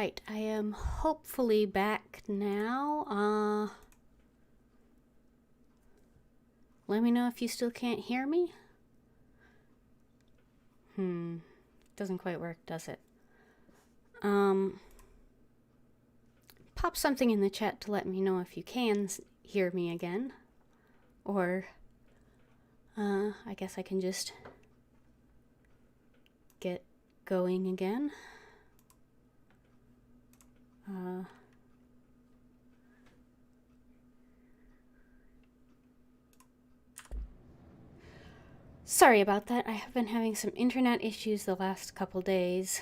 Alright, I am hopefully back now. Let me know if you still can't hear me. Doesn't quite work, does it? Pop something in the chat to let me know if you can hear me again. Or, I guess I can just get going again. Sorry about that. I have been having some internet issues the last couple days.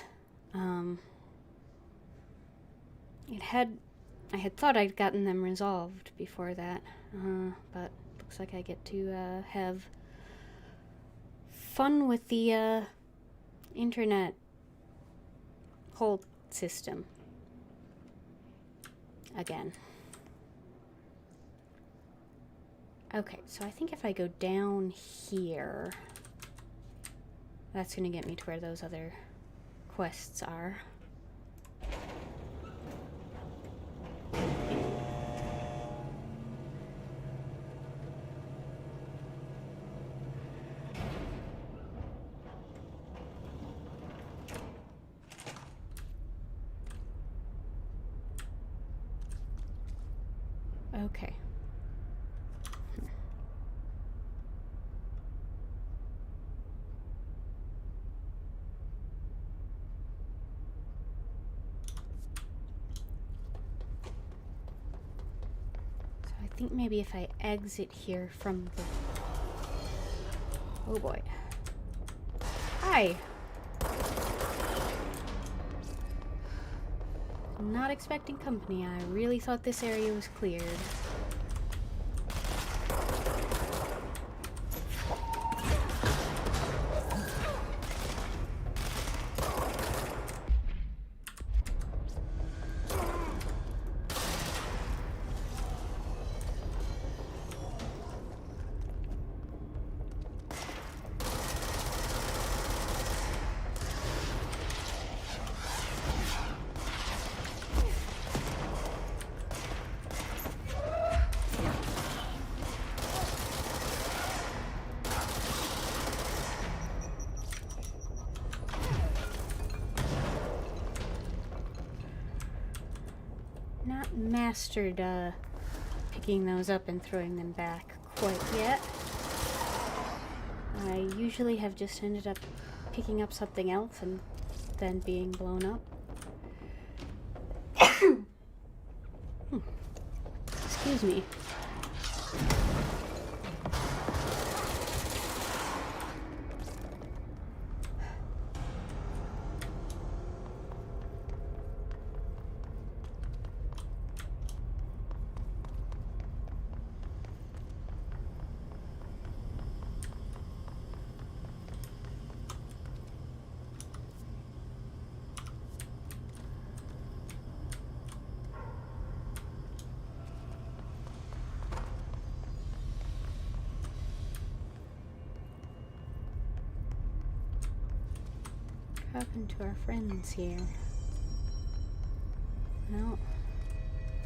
I had thought I'd gotten them resolved before that, but looks like I get to have fun with the internet whole system again. Okay, so I think if I go down here, that's going to get me to where those other quests are. Okay. I think maybe if I exit here from the... Oh boy. Hi! Not expecting company. I really thought this area was cleared. Not mastered picking those up and throwing them back quite yet. I usually have just ended up picking up something else and then being blown up. Excuse me. What happened to our friends here? No.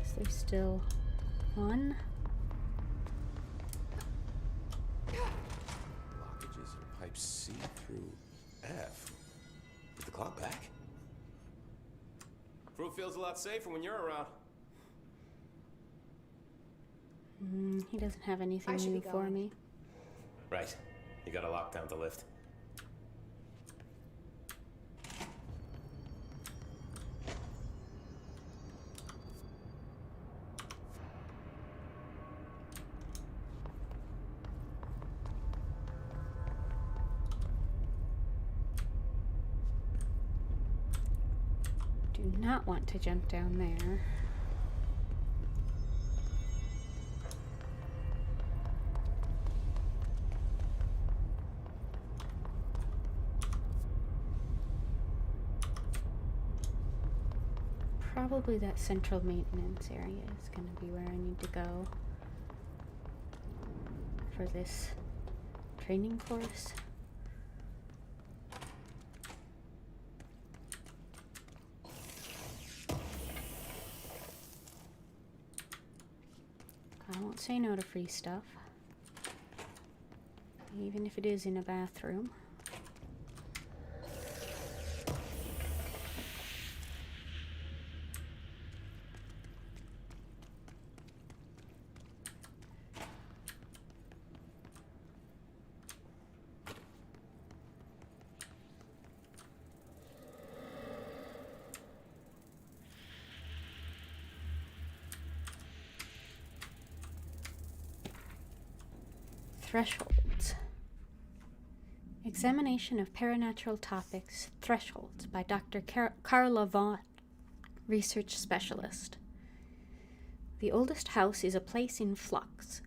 Is there still one? Blockages in pipes C through F. Is the clock back? Crew feels a lot safer when you're around. He doesn't have anything new for me. Right. You gotta lock down the lift. Do not want to jump down there. Probably that central maintenance area is going to be where I need to go for this training course. I won't say no to free stuff. Even if it is in a bathroom. Thresholds. Examination of Paranatural Topics, Thresholds, by Dr. Carla Vaught, Research Specialist. The oldest house is a place in flux.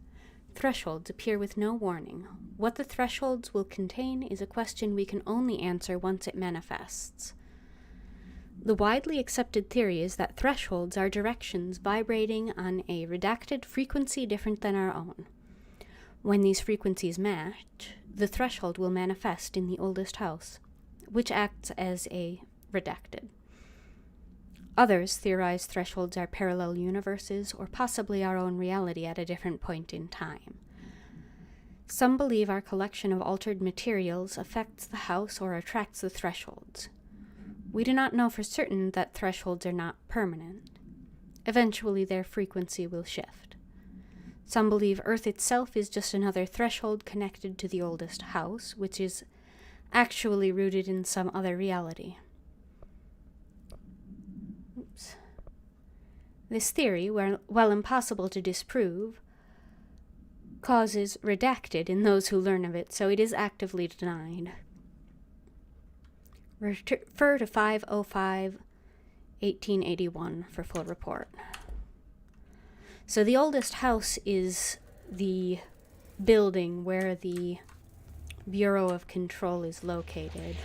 Thresholds appear with no warning. What the thresholds will contain is a question we can only answer once it manifests. The widely accepted theory is that thresholds are directions vibrating on a redacted frequency different than our own. When these frequencies match, the threshold will manifest in the oldest house, which acts as a redacted. Others theorize thresholds are parallel universes or possibly our own reality at a different point in time. Some believe our collection of altered materials affects the house or attracts the thresholds. We do not know for certain that thresholds are not permanent. Eventually their frequency will shift. Some believe Earth itself is just another threshold connected to the oldest house, which is actually rooted in some other reality. Oops. This theory, while impossible to disprove, causes redacted in those who learn of it, so it is actively denied. Refer to 505-1881 for full report. So the oldest house is the building where the Bureau of Control is located.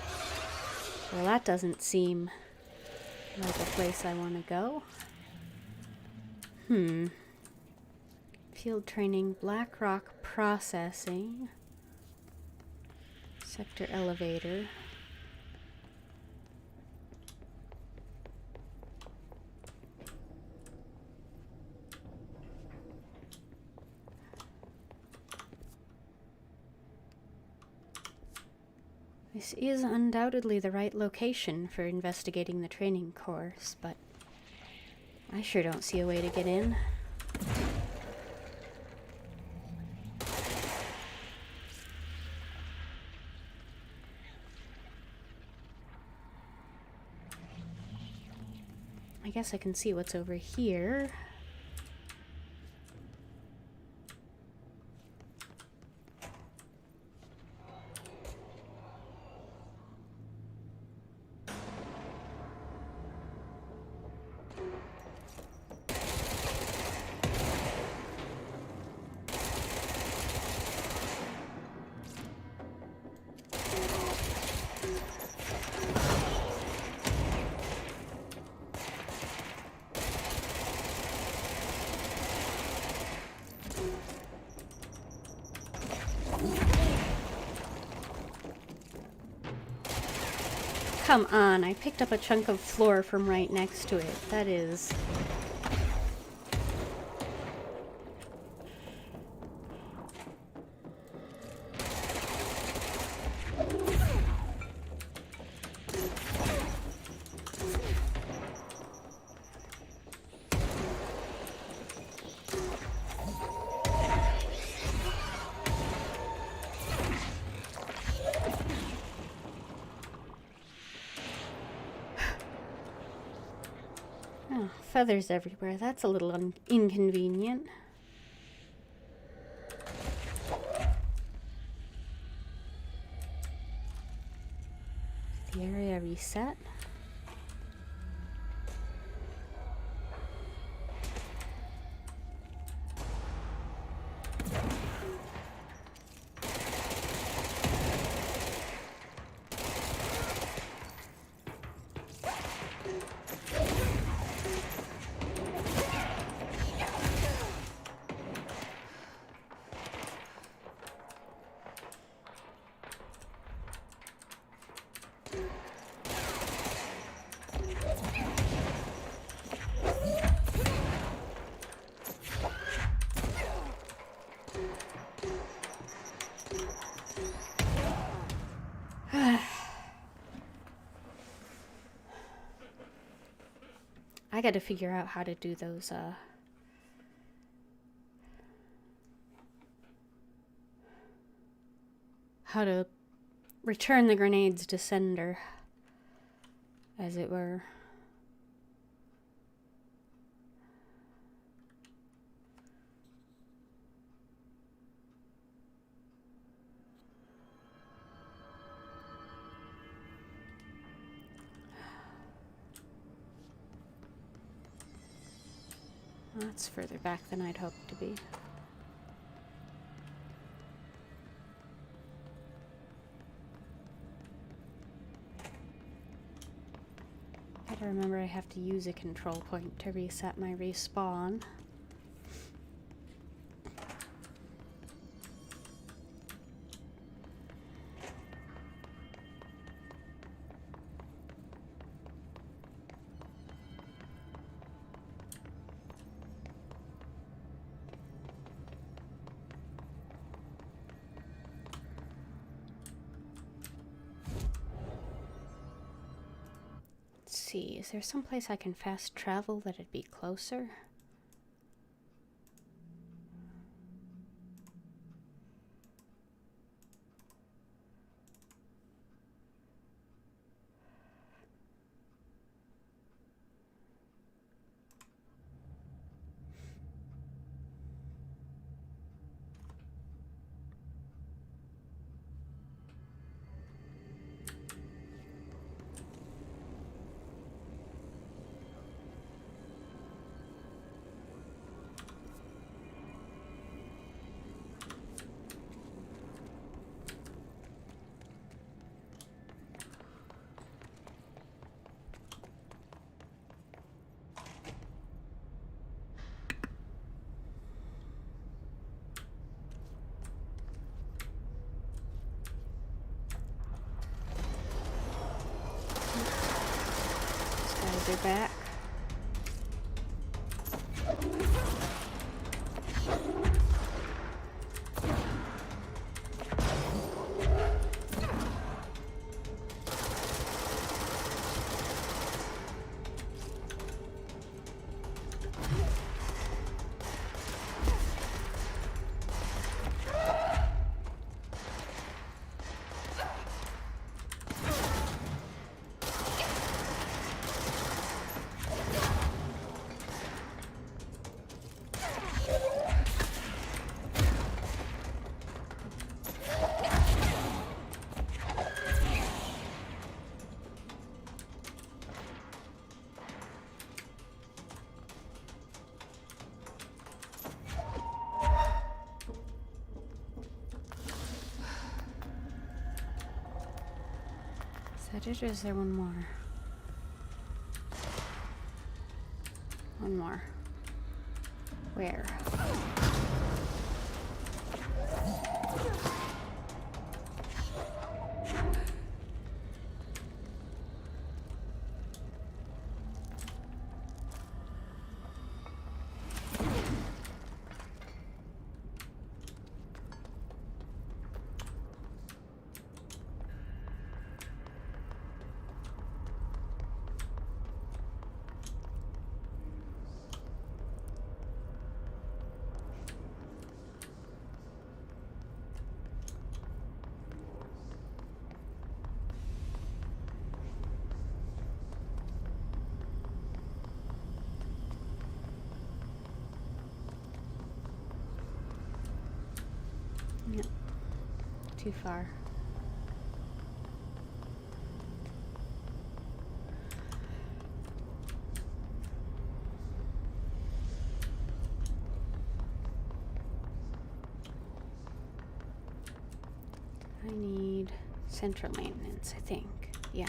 Well, that doesn't seem like a place I want to go. Field training, Black Rock processing, sector elevator. This is undoubtedly the right location for investigating the training course, but I sure don't see a way to get in. I guess I can see what's over here. Come on, I picked up a chunk of floor from right next to it. That is... Oh, feathers everywhere. That's a little inconvenient. The area reset. got to figure out how to do those, how to return the grenades to sender, as it were. That's further back than I'd hoped to be. Gotta remember I have to use a control point to reset my respawn. See, is there some place I can fast travel that'd be closer? They're back. Is that it, or is there one more? One more. Where? Yep. Too far. I need central maintenance, I think. Yeah.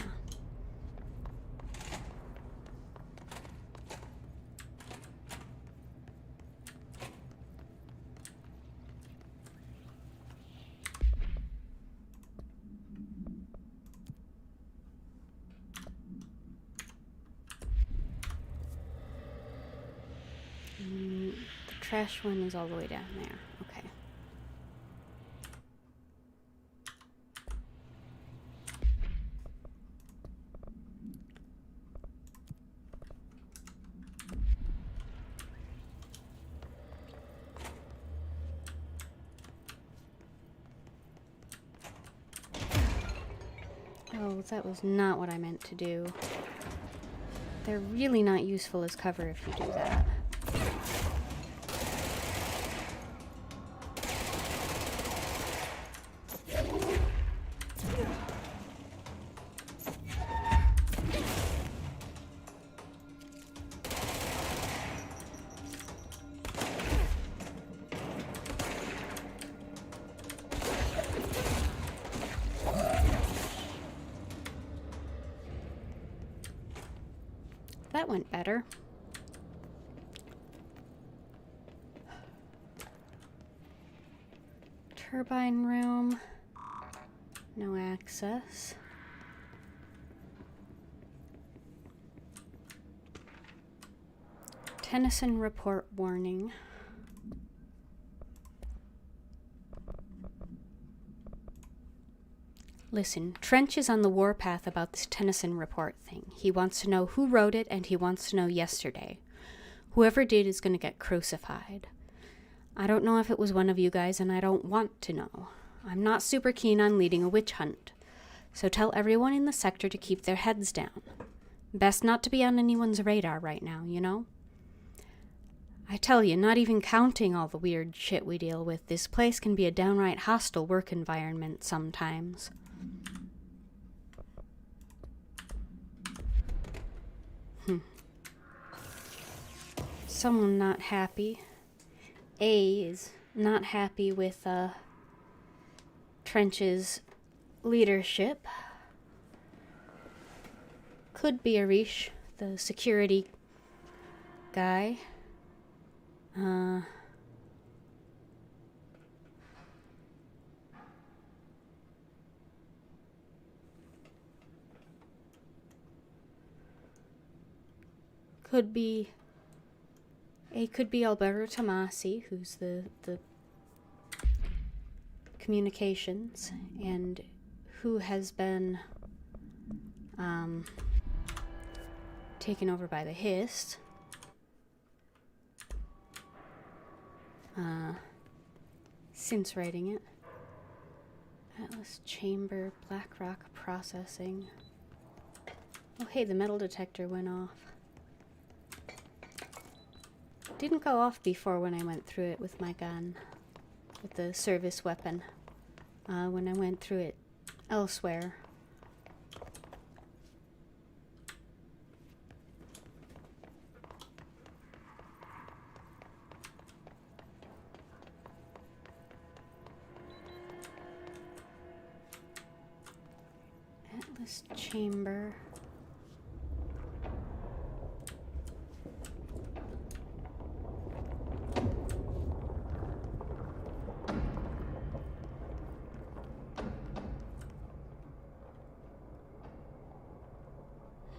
The trash one is all the way down there. Okay. Oh, that was not what I meant to do. They're really not useful as cover if you do that. That went better. Turbine room. No access. Tennyson report warning. Listen, Trench is on the warpath about this Tennyson report thing. He wants to know who wrote it, and he wants to know yesterday. Whoever did is going to get crucified. I don't know if it was one of you guys, and I don't want to know. I'm not super keen on leading a witch hunt. So tell everyone in the sector to keep their heads down. Best not to be on anyone's radar right now, you know? I tell you, not even counting all the weird shit we deal with, this place can be a downright hostile work environment sometimes. Someone not happy. A is not happy with Trench's leadership. Could be Arish, the security guy. Could be Alberto Tomasi, who's the communications, and who has been taken over by the Hist. Since writing it. Atlas Chamber, Blackrock Processing. Oh hey, the metal detector went off. Didn't go off before when I went through it with my gun, with the service weapon, when I went through it elsewhere. Atlas Chamber.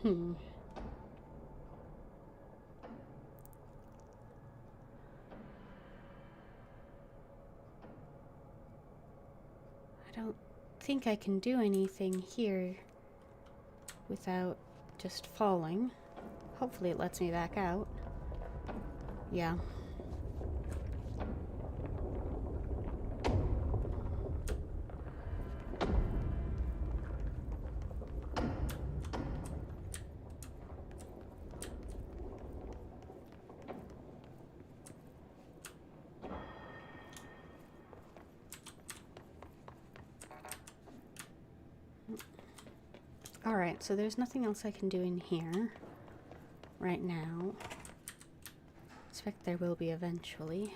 I don't think I can do anything here without just falling. Hopefully it lets me back out. Yeah. Alright, so there's nothing else I can do in here right now. I expect there will be eventually.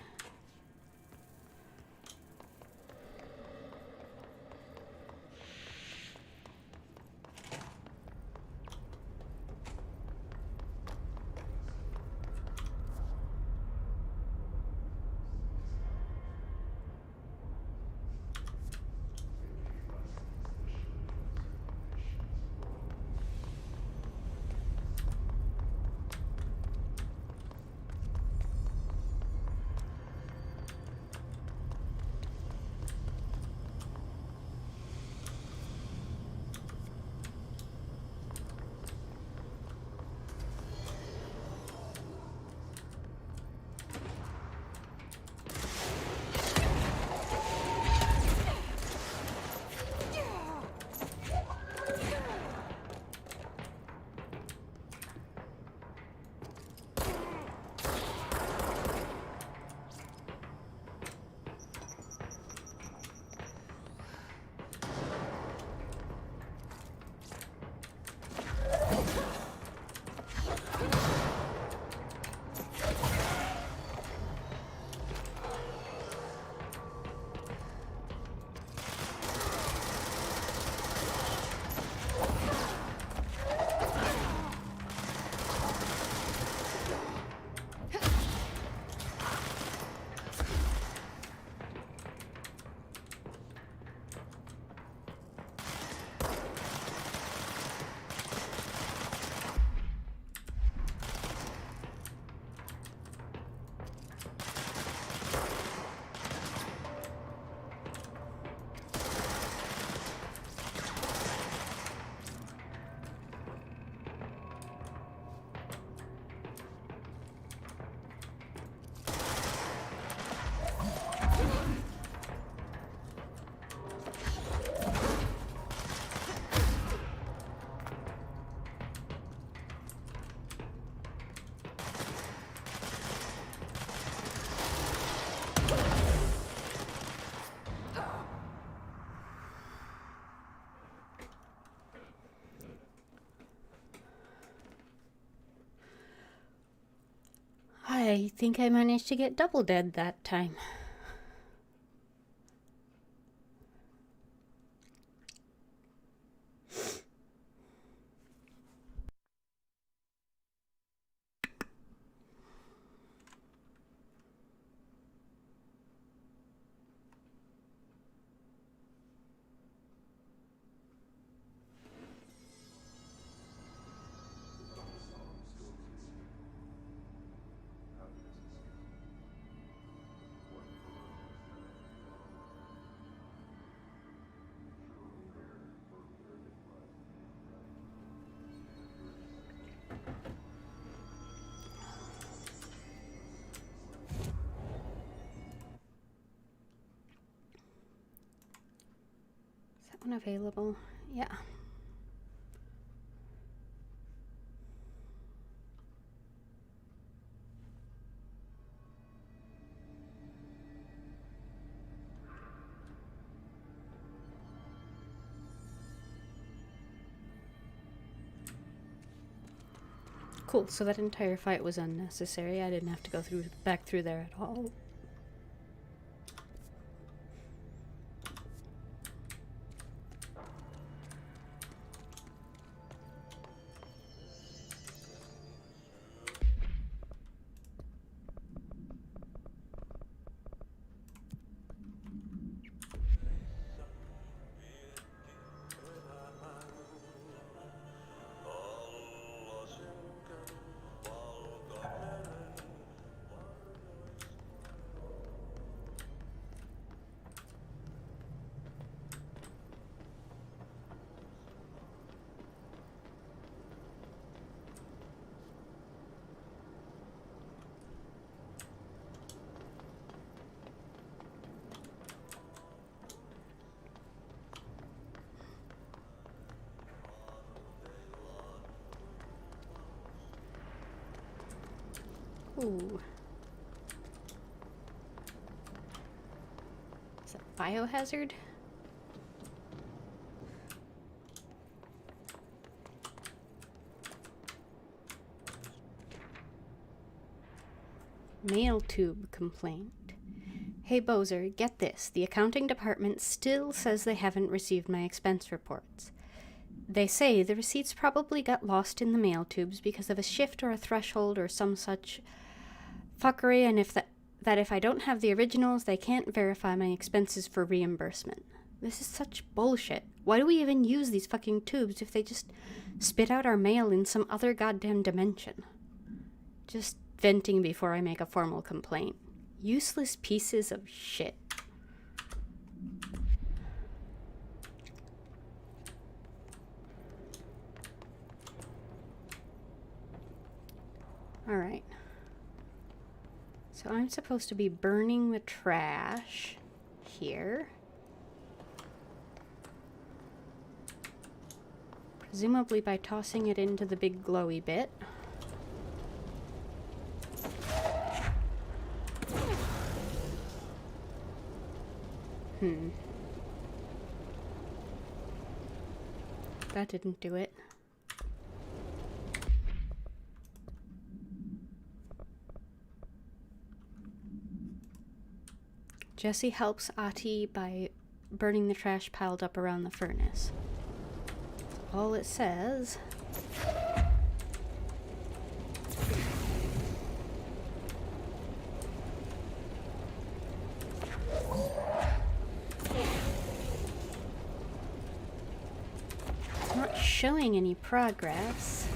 I think I managed to get double dead that time. Unavailable. Yeah. Cool, so that entire fight was unnecessary. I didn't have to go back through there at all. Ooh. Is that biohazard? Mail tube complaint. Hey Bozer, get this. The accounting department still says they haven't received my expense reports. They say the receipts probably got lost in the mail tubes because of a shift or a threshold or some such fuckery, and if I don't have the originals, they can't verify my expenses for reimbursement. This is such bullshit. Why do we even use these fucking tubes if they just spit out our mail in some other goddamn dimension? Just venting before I make a formal complaint. Useless pieces of shit. Alright. So I'm supposed to be burning the trash here. Presumably by tossing it into the big glowy bit. That didn't do it. Jesse helps Ati by burning the trash piled up around the furnace. That's all it says. It's not showing any progress.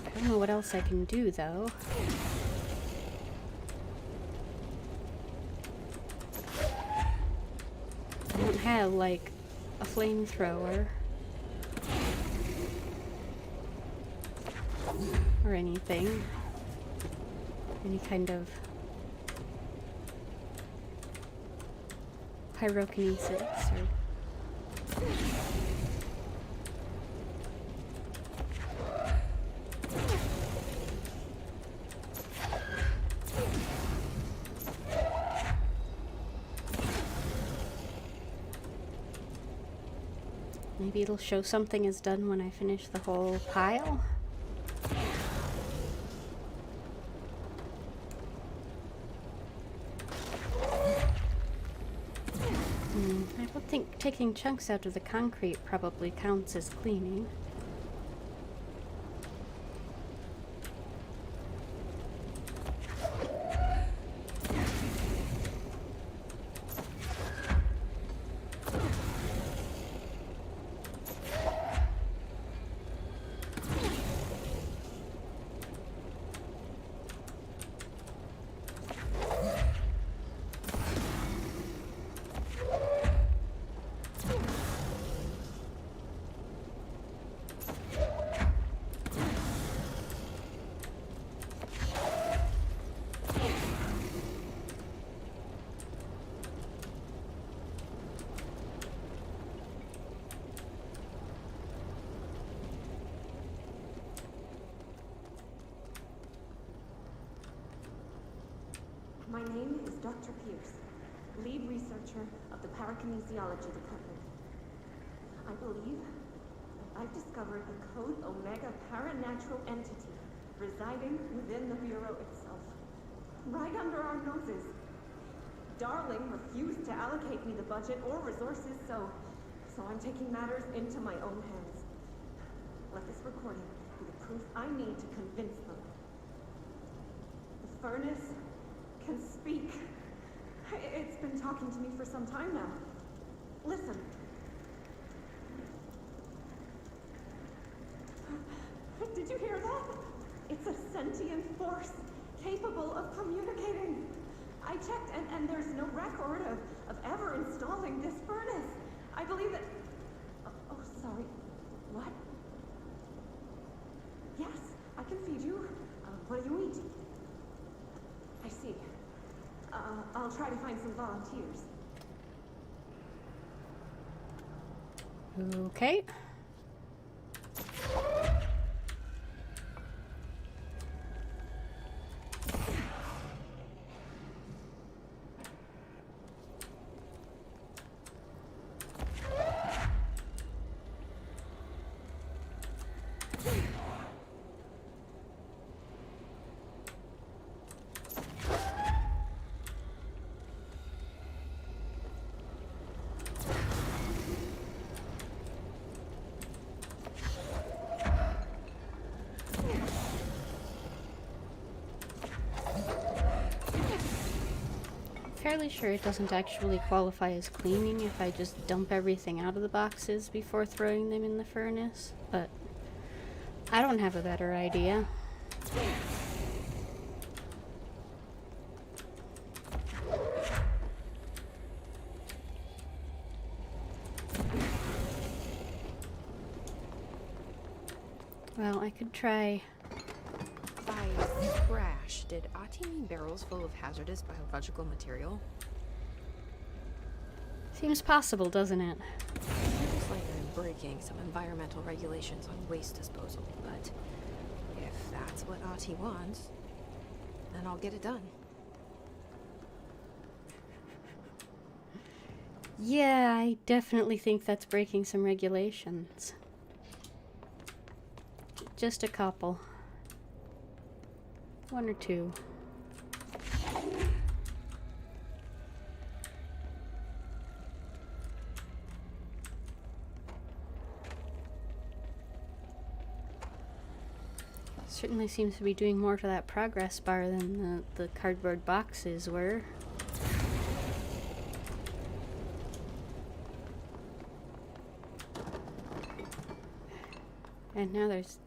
I don't know what else I can do, though. I don't have, like, a flamethrower. Or anything. Any kind of pyrokinesis or... Maybe it'll show something is done when I finish the whole pile. I don't think taking chunks out of the concrete probably counts as cleaning. My name is Dr. Pierce, lead researcher of the Parakinesiology Department. I believe that I've discovered a Code Omega paranatural entity residing within the Bureau itself, right under our noses. Darling refused to allocate me the budget or resources, so I'm taking matters into my own hands. Let this recording be the proof I need to convince them. The furnace can speak. It's been talking to me for some time now. Listen. Did you hear that? It's a sentient force capable of communicating. I checked and there's no record of ever installing this furnace. I believe that... Oh, sorry. What? Yes, I can feed you. What do you eat? I see. I'll try to find some volunteers. Okay. Fairly sure it doesn't actually qualify as cleaning if I just dump everything out of the boxes before throwing them in the furnace, but I don't have a better idea. Well, I could try... By trash, did Ati mean barrels full of hazardous biological material? Seems possible, doesn't it? Seems like I'm breaking some environmental regulations on waste disposal, but if that's what Ati wants, then I'll get it done. Yeah, I definitely think that's breaking some regulations. Just a couple. One or two. Certainly seems to be doing more to that progress bar than the cardboard boxes were. And now there's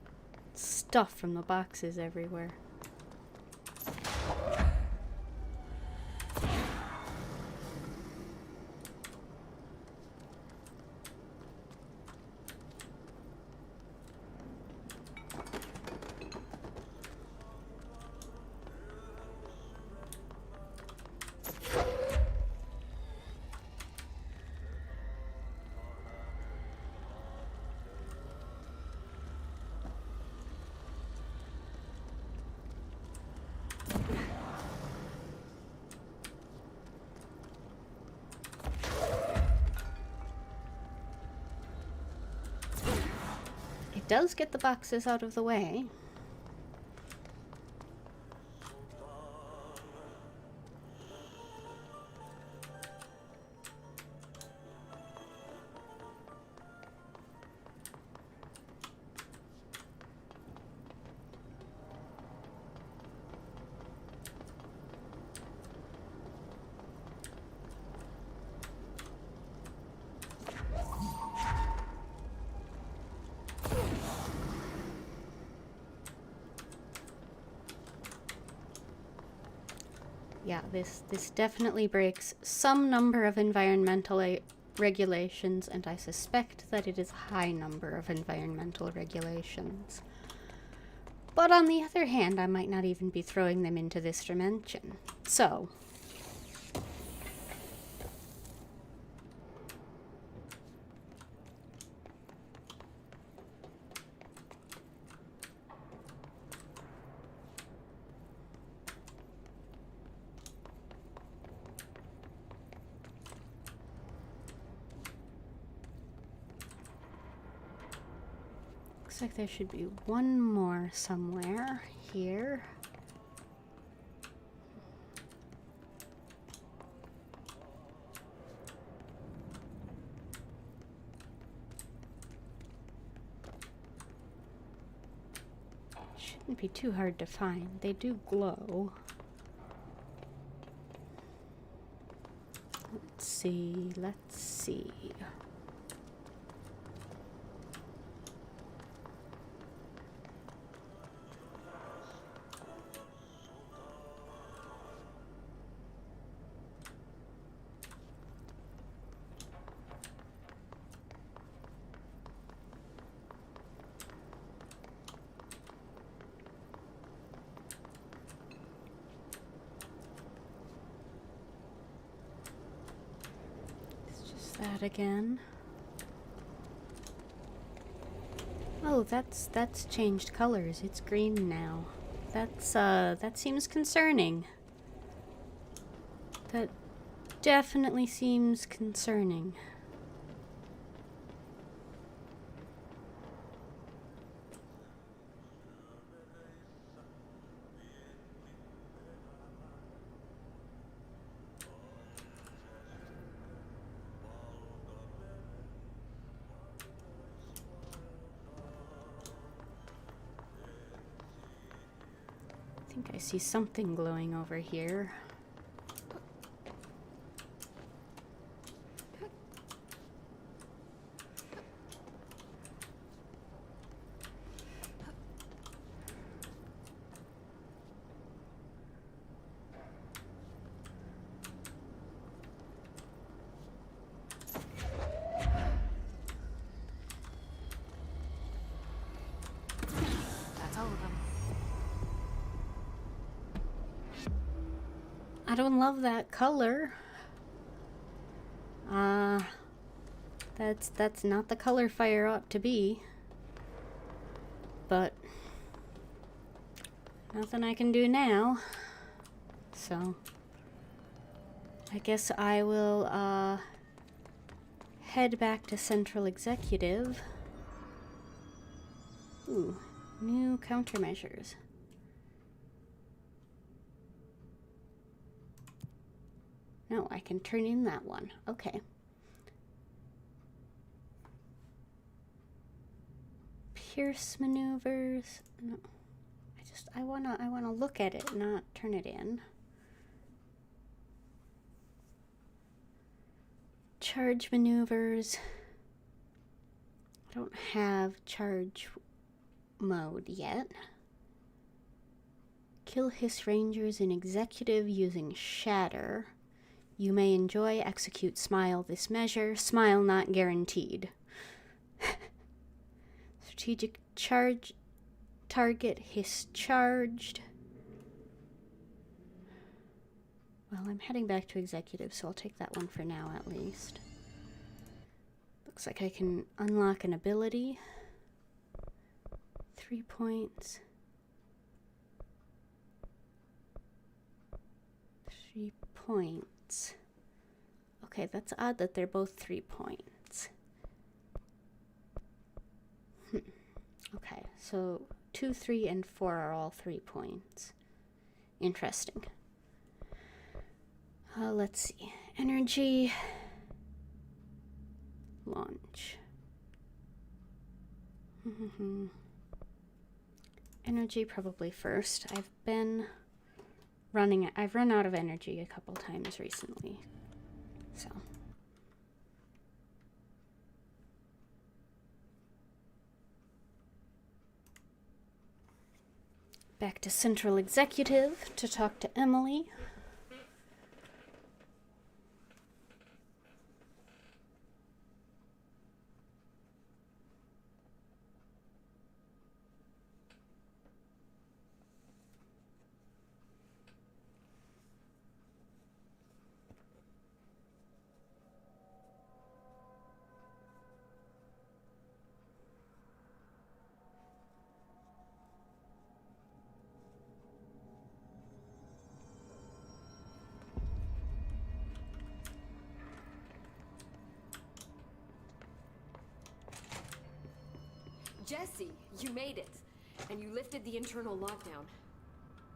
stuff from the boxes everywhere. It does get the boxes out of the way. Yeah, this definitely breaks some number of environmental regulations, and I suspect that it is a high number of environmental regulations. But on the other hand, I might not even be throwing them into this dimension. So, looks like there should be one more somewhere here. Shouldn't be too hard to find. They do glow. Let's see. That again. Oh, that's changed colors. It's green now. That seems concerning. That definitely seems concerning. I think I see something glowing over here. That's all of them. I don't love that color. That's not the color fire ought to be. But nothing I can do now. So I guess I will head back to Central Executive. Ooh, new countermeasures. No, I can turn in that one. Okay. Pierce maneuvers. No. I wanna look at it, not turn it in. Charge maneuvers. I don't have charge mode yet. Kill Hiss Rangers in Executive using Shatter. You may enjoy, execute, smile this measure. Smile not guaranteed. Strategic charge. Target hiss charged. Well, I'm heading back to Executive, so I'll take that one for now at least. Looks like I can unlock an ability. 3 points. 3 points. Okay, that's odd that they're both 3 points. Okay, so 2, 3, and 4 are all 3 points. Interesting. Let's see. Energy. Launch. Energy probably first. I've run out of energy a couple times recently. So. Back to Central Executive to talk to Emily. Jesse, you made it. And you lifted the internal lockdown.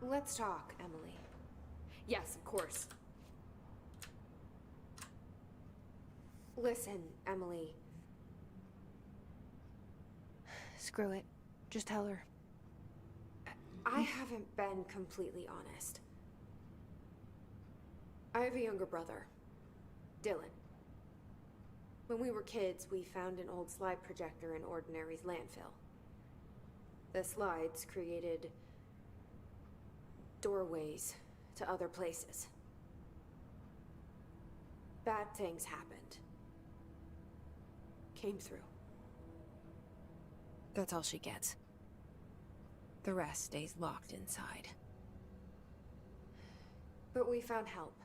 Let's talk, Emily. Yes, of course. Listen, Emily. Screw it. Just tell her. I haven't been completely honest. I have a younger brother, Dylan. When we were kids, we found an old slide projector in Ordinary's landfill. The slides created doorways to other places. Bad things happened. Came through. That's all she gets. The rest stays locked inside. But we found help.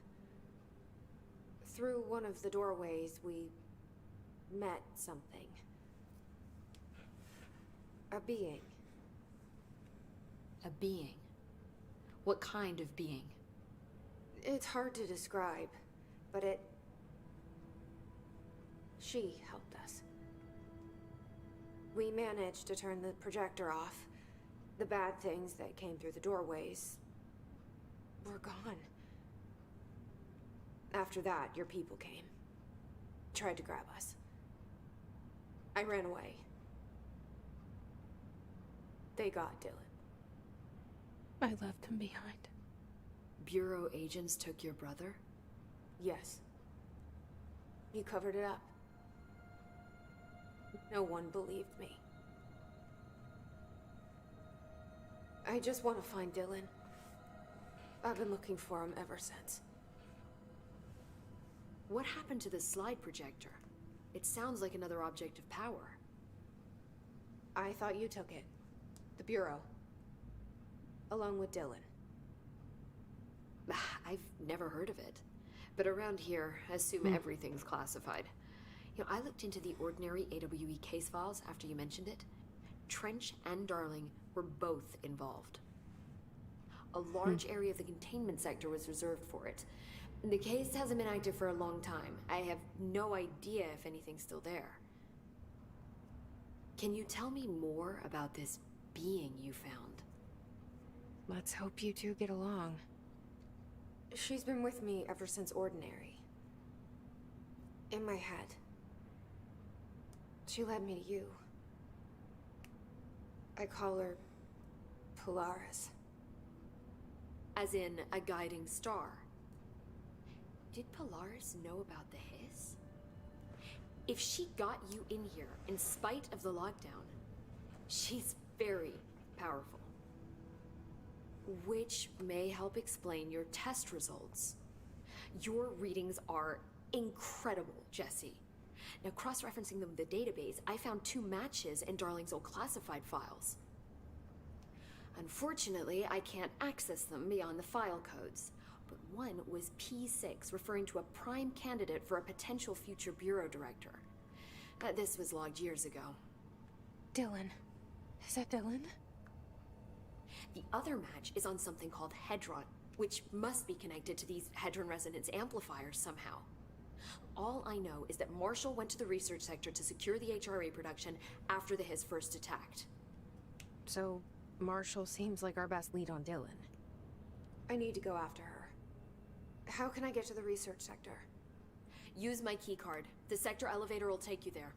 Through one of the doorways, we met something. A being. A being? What kind of being? It's hard to describe, but she helped us. We managed to turn the projector off. The bad things that came through the doorways were gone. After that, your people came. Tried to grab us. I ran away. They got Dylan. I left him behind. Bureau agents took your brother? Yes. You covered it up. No one believed me. I just want to find Dylan. I've been looking for him ever since. What happened to the slide projector? It sounds like another object of power. I thought you took it. The Bureau. Along with Dylan. I've never heard of it. But around here, I assume everything's classified. You know, I looked into the Ordinary AWE case files after you mentioned it. Trench and Darling were both involved. A large area of the containment sector was reserved for it. The case hasn't been active for a long time. I have no idea if anything's still there. Can you tell me more about this being you found? Let's hope you two get along. She's been with me ever since Ordinary. In my head. She led me to you. I call her Polaris. As in a guiding star. Did Polaris know about the hiss? If she got you in here in spite of the lockdown, she's very powerful. Which may help explain your test results. Your readings are incredible, Jesse. Now, cross-referencing them with the database, I found 2 matches in Darling's old classified files. Unfortunately, I can't access them beyond the file codes. But one was P6, referring to a prime candidate for a potential future bureau director. This was logged years ago. Dylan. Is that Dylan? The other match is on something called Hedron, which must be connected to these Hedron resonance amplifiers somehow. All I know is that Marshall went to the research sector to secure the HRA production after the hiss first attacked. So, Marshall seems like our best lead on Dylan. I need to go after her. How can I get to the research sector? Use my key card. The sector elevator will take you there.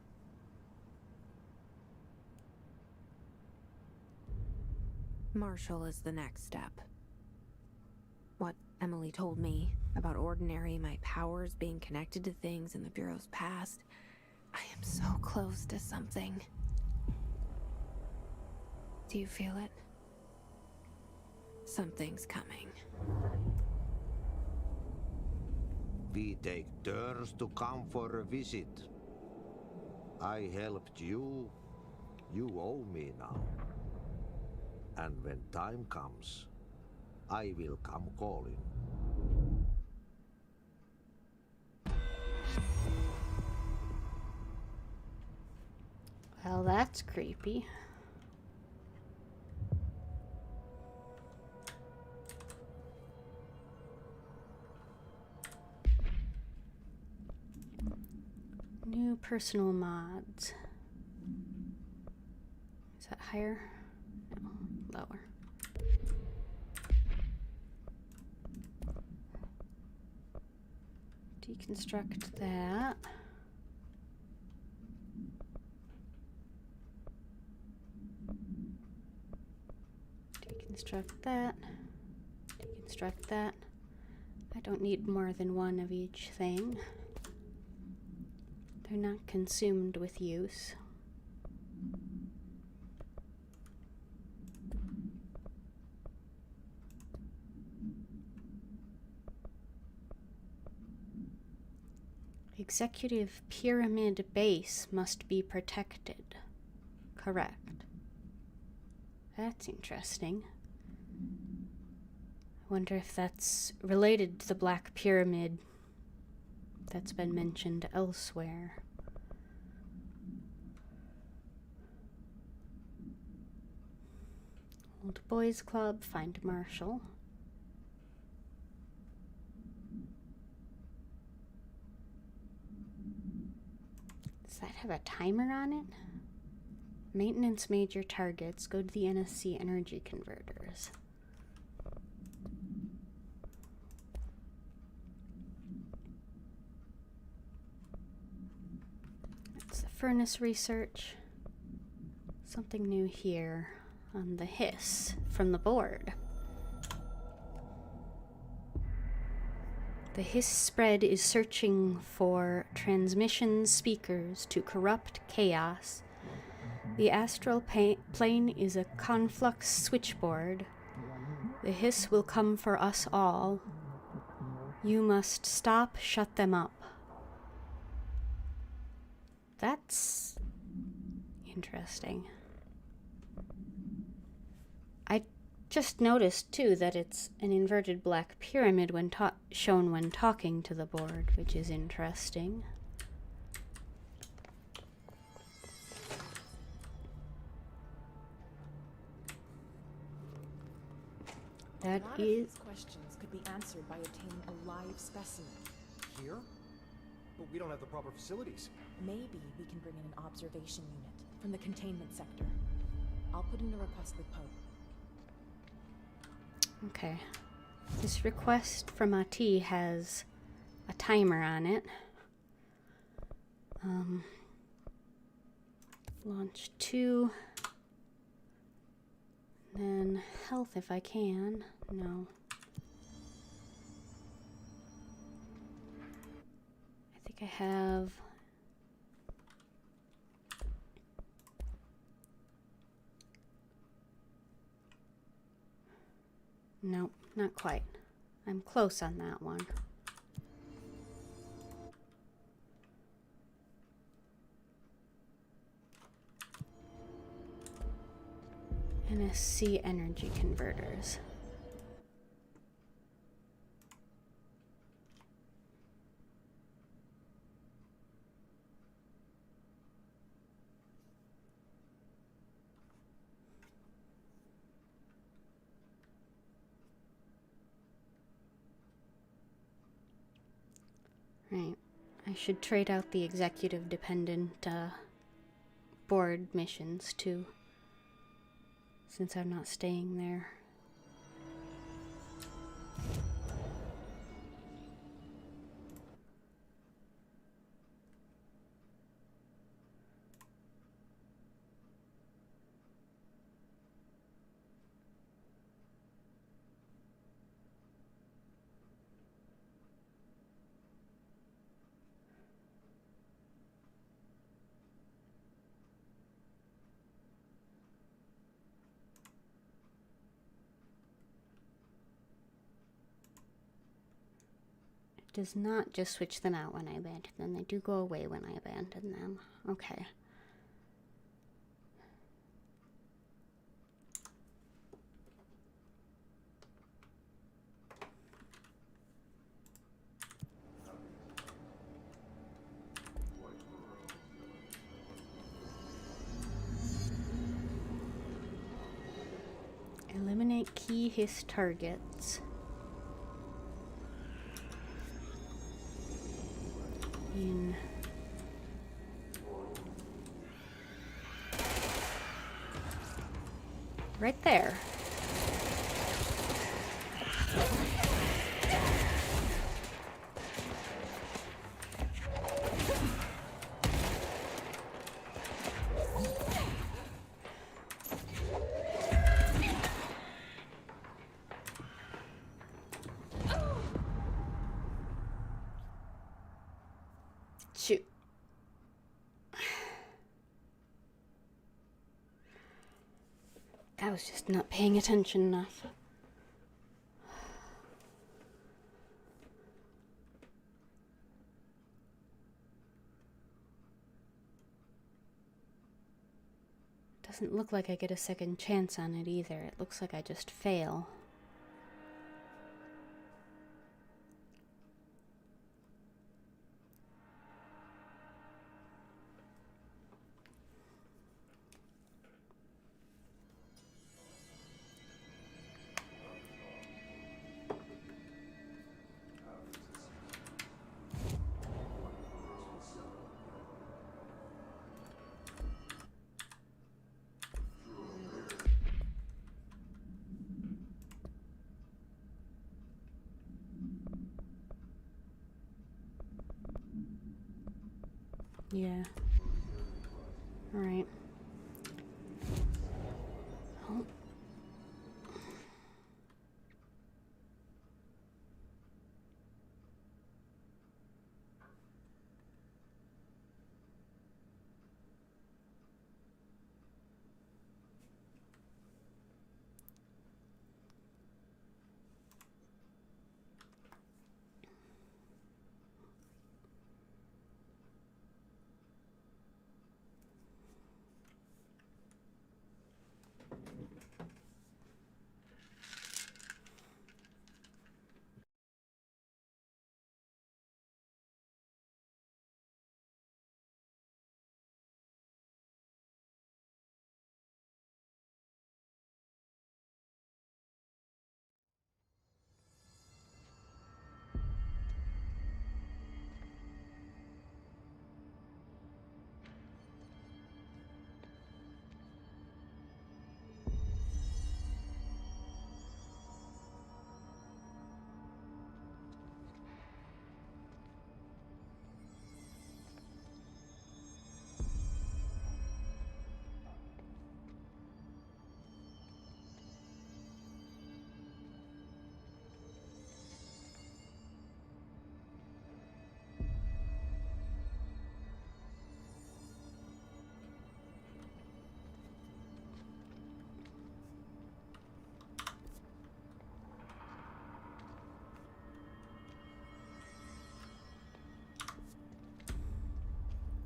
Marshall is the next step. What Emily told me about Ordinary, my powers being connected to things in the Bureau's past. I am so close to something. Do you feel it? Something's coming. We take turns to come for a visit. I helped you. You owe me now. And when time comes, I will come calling. Well, that's creepy. New personal mods. Is that higher? No, lower. Deconstruct that. Deconstruct that. Deconstruct that. I don't need more than one of each thing. They're not consumed with use. Executive pyramid base must be protected. Correct. That's interesting. I wonder if that's related to the Black Pyramid that's been mentioned elsewhere. Old Boys Club, find Marshall. Does that have a timer on it? Maintenance major targets, go to the NSC energy converters. That's the furnace research. Something new here on the hiss from the board. The hiss spread is searching for transmission speakers to corrupt chaos. The astral plane is a conflux switchboard. The hiss will come for us all. You must shut them up. That's interesting. I just noticed, too, that it's an inverted black pyramid when shown when talking to the board, which is interesting. That A lot of is... these questions could be answered by obtaining a live specimen. Here? But we don't have the proper facilities. Maybe we can bring in an observation unit from the containment sector. I'll put in a request with Poe. Okay. This request from AT has a timer on it. Launch 2. Then health if I can. No. I think I have... Nope, not quite. I'm close on that one. NSC energy converters. Right. I should trade out the executive dependent board missions to since I'm not staying there. Does not just switch them out when I abandon them. They do go away when I abandon them. Okay. Eliminate key hiss targets. In right there. Shoot. I was just not paying attention enough. Doesn't look like I get a second chance on it either. It looks like I just fail. Yeah. All right. Oh.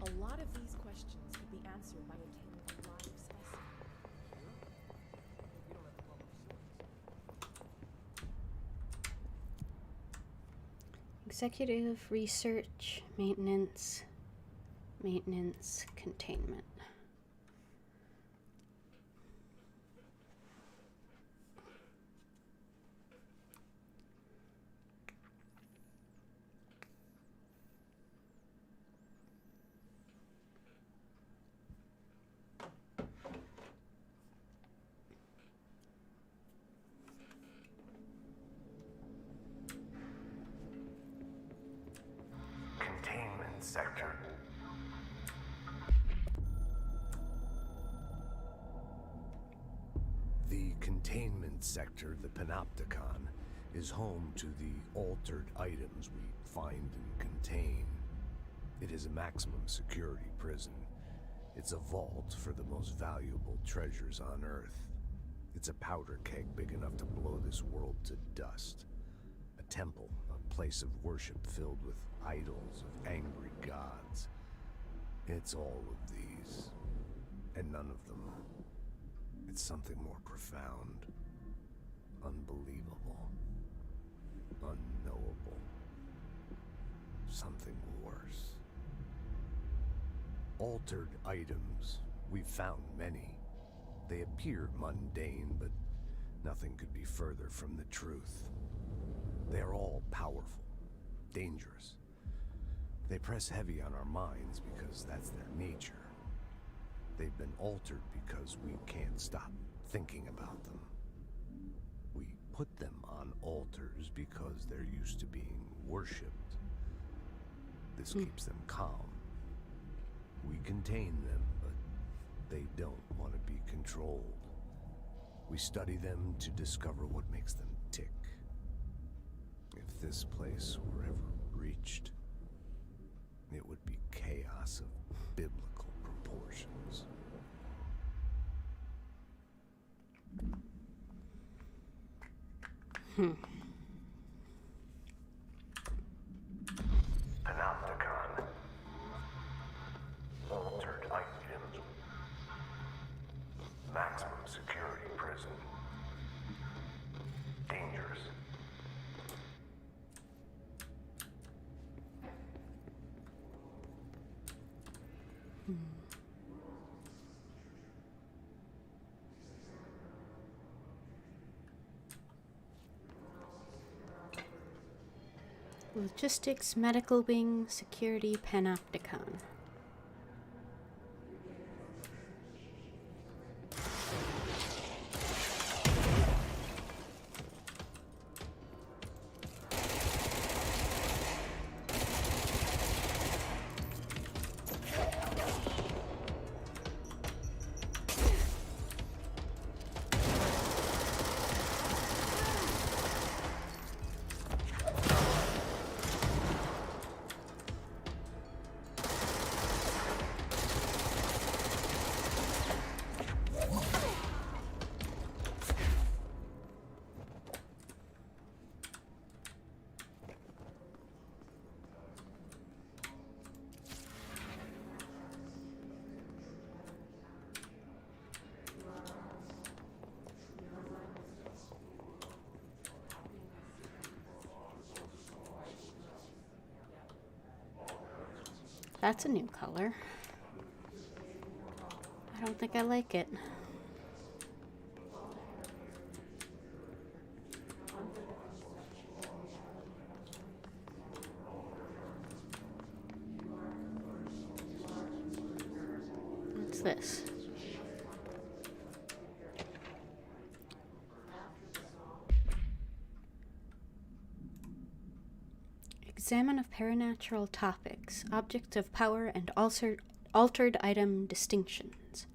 A lot of these questions could be answered by obtaining a live specimen. We don't have the proper facilities. Executive research, maintenance, containment. containment sector, the Panopticon, is home to the altered items we find and contain. It is a maximum security prison. It's a vault for the most valuable treasures on Earth. It's a powder keg big enough to blow this world to dust. A temple, a place of worship filled with idols of angry gods. It's all of these, and none of them. It's something more profound, unbelievable, unknowable, something worse. Altered items. We've found many. They appear mundane, but nothing could be further from the truth. They're all powerful, dangerous. They press heavy on our minds because that's their nature. They've been altered because we can't stop thinking about them. We put them on altars because they're used to being worshipped. This keeps them calm. We contain them, but they don't want to be controlled. We study them to discover what makes them tick. If this place were ever reached, it would be chaos of biblical proportions. Panopticon. Altered items. Maximum security prison. Dangerous. Logistics, Medical Wing, Security, Panopticon. That's a new color. I don't think I like it. What's this? Examine of paranatural topics, objects of power, and altered item distinctions.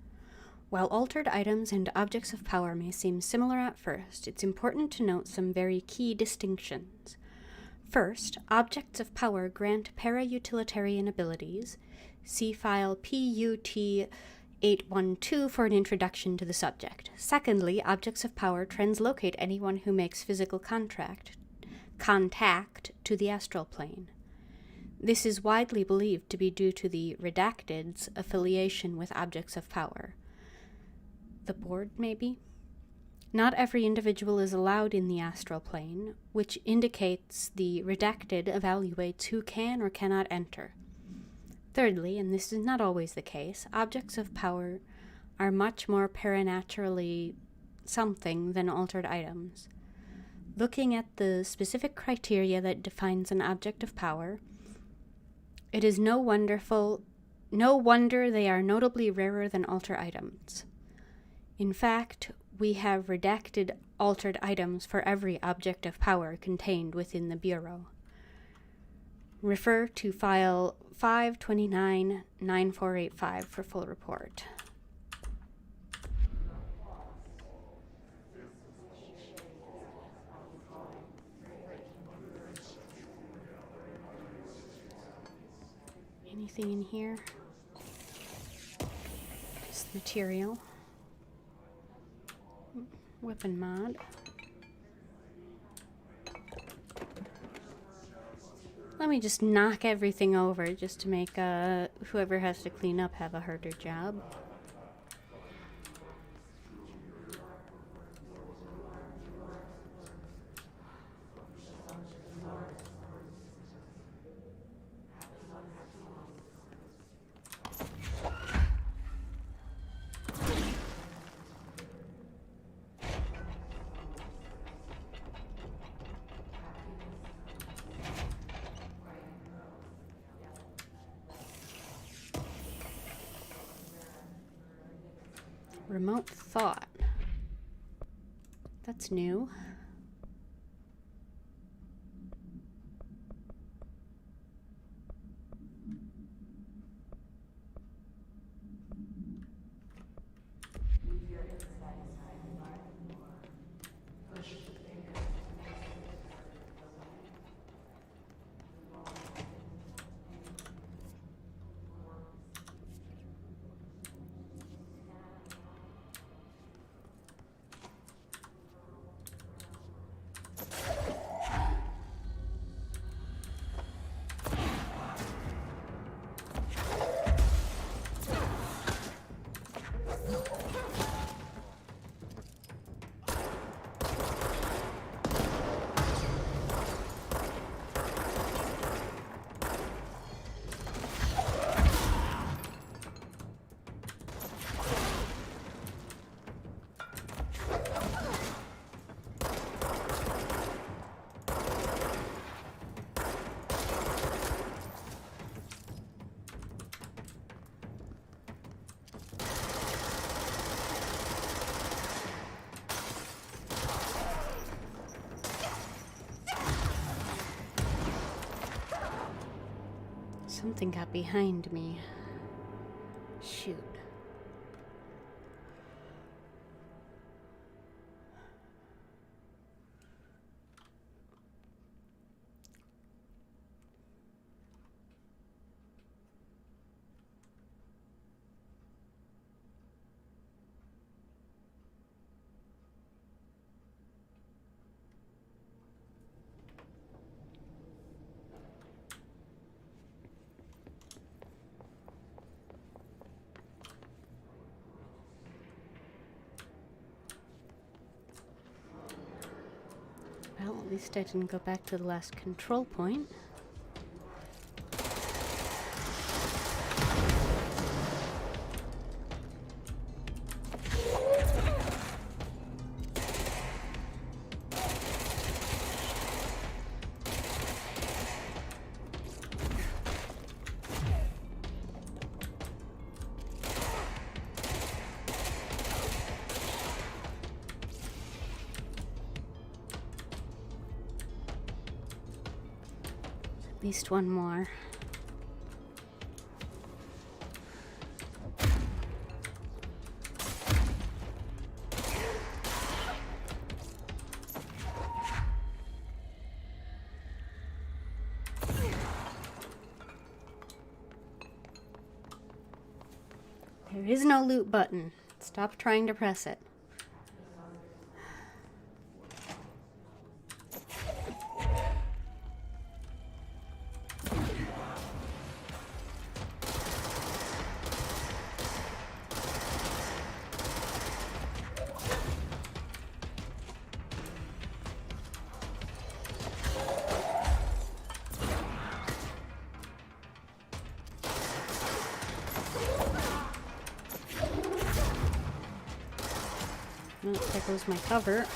While altered items and objects of power may seem similar at first, it's important to note some very key distinctions. First, objects of power grant para-utilitarian abilities. See file PUT 812 for an introduction to the subject. Secondly, objects of power translocate anyone who makes physical contact to the astral plane. This is widely believed to be due to the Redacted's affiliation with objects of power. The board, maybe? Not every individual is allowed in the astral plane, which indicates the Redacted evaluates who can or cannot enter. Thirdly, and this is not always the case, objects of power are much more paranaturally something than altered items. Looking at the specific criteria that defines an object of power, it is no wonder they are notably rarer than altered items. In fact, we have redacted altered items for every object of power contained within the Bureau. Refer to file 529-9485 for full report. Anything in here? Just material. Weapon mod. Let me just knock everything over just to make whoever has to clean up have a harder job. Remote thought. That's new. Something got behind me. Shoot. Well, at least I didn't go back to the last control point. At least one more. There is no loot button. Stop trying to press it. Oh, there goes my cover.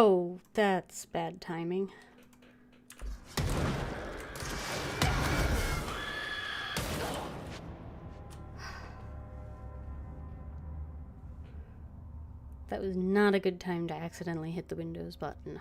Oh, that's bad timing. That was not a good time to accidentally hit the Windows button.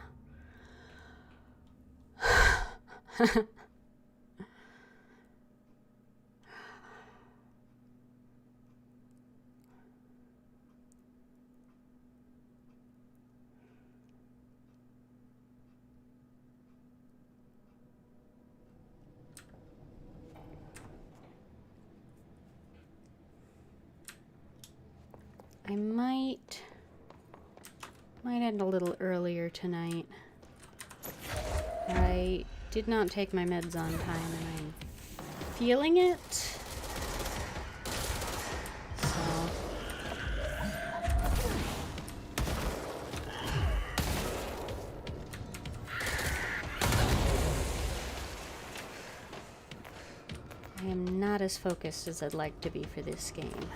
I might end a little earlier tonight. I did not take my meds on time and I'm feeling it. So I am not as focused as I'd like to be for this game.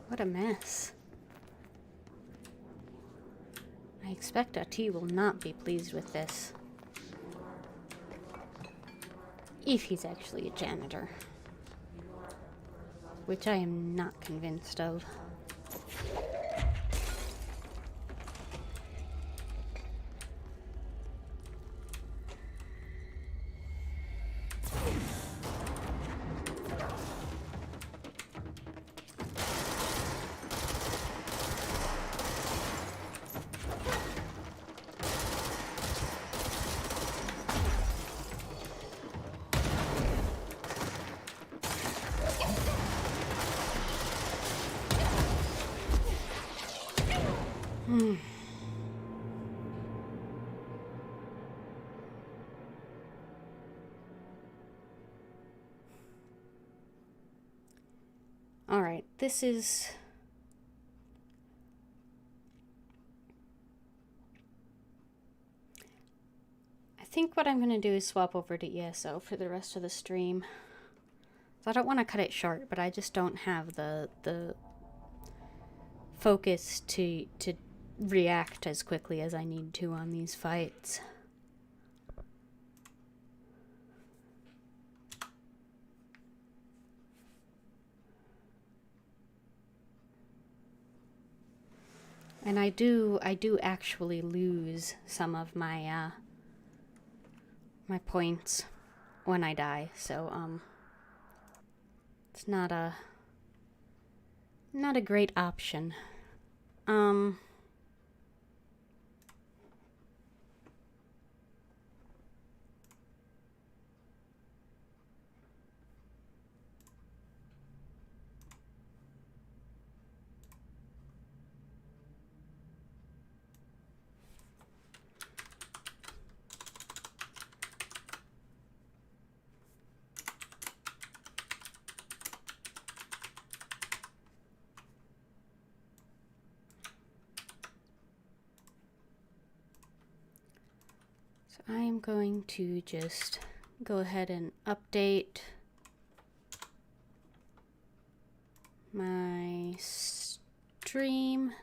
What a mess. I expect Ati will not be pleased with this. If he's actually a janitor. Which I am not convinced of. Alright, this is... I think what I'm going to do is swap over to ESO for the rest of the stream. So I don't want to cut it short, but I just don't have the focus to react as quickly as I need to on these fights. And I do actually lose some of my my points when I die, so it's not a great option. I'm going to just go ahead and update my stream.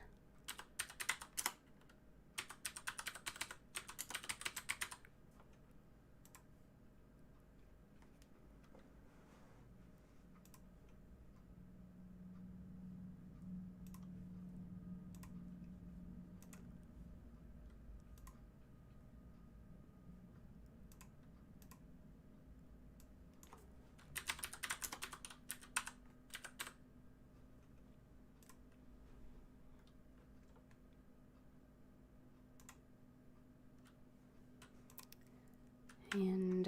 And,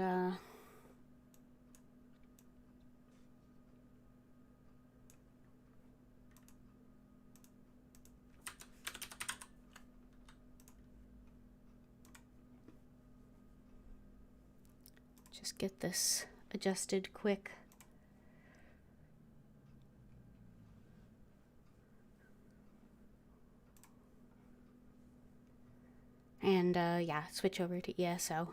just get this adjusted quick. And, yeah, switch over to ESO.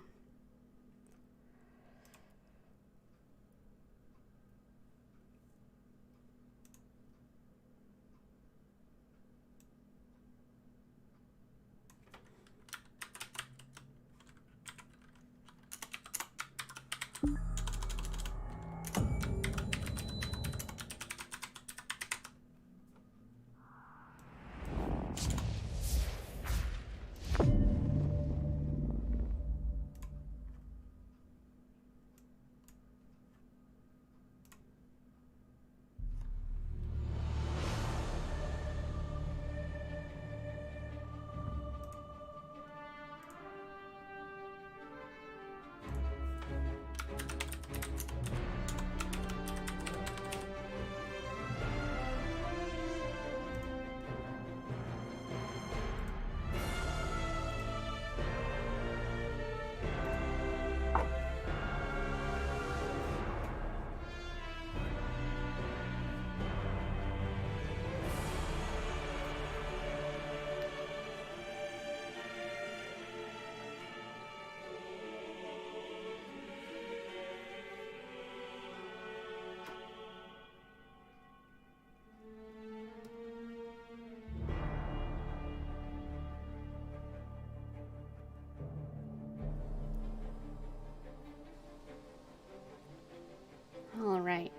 All right.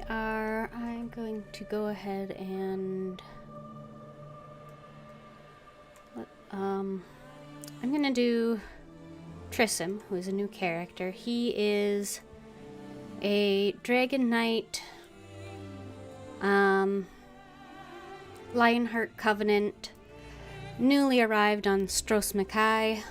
I'm going to go ahead and I'm gonna do Trissom, who is a new character. He is a Dragon Knight, Lionheart Covenant, newly arrived on Stros Mackay.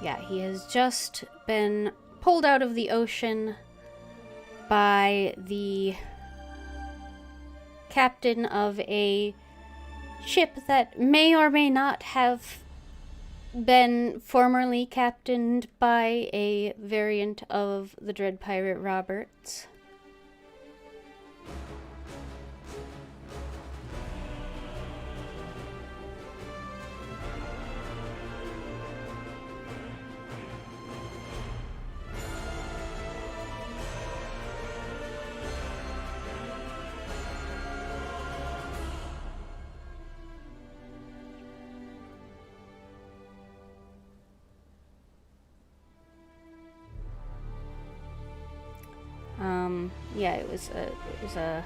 Yeah, he has just been pulled out of the ocean by the captain of a ship that may or may not have been formerly captained by a variant of the Dread Pirate Roberts. Yeah, it was a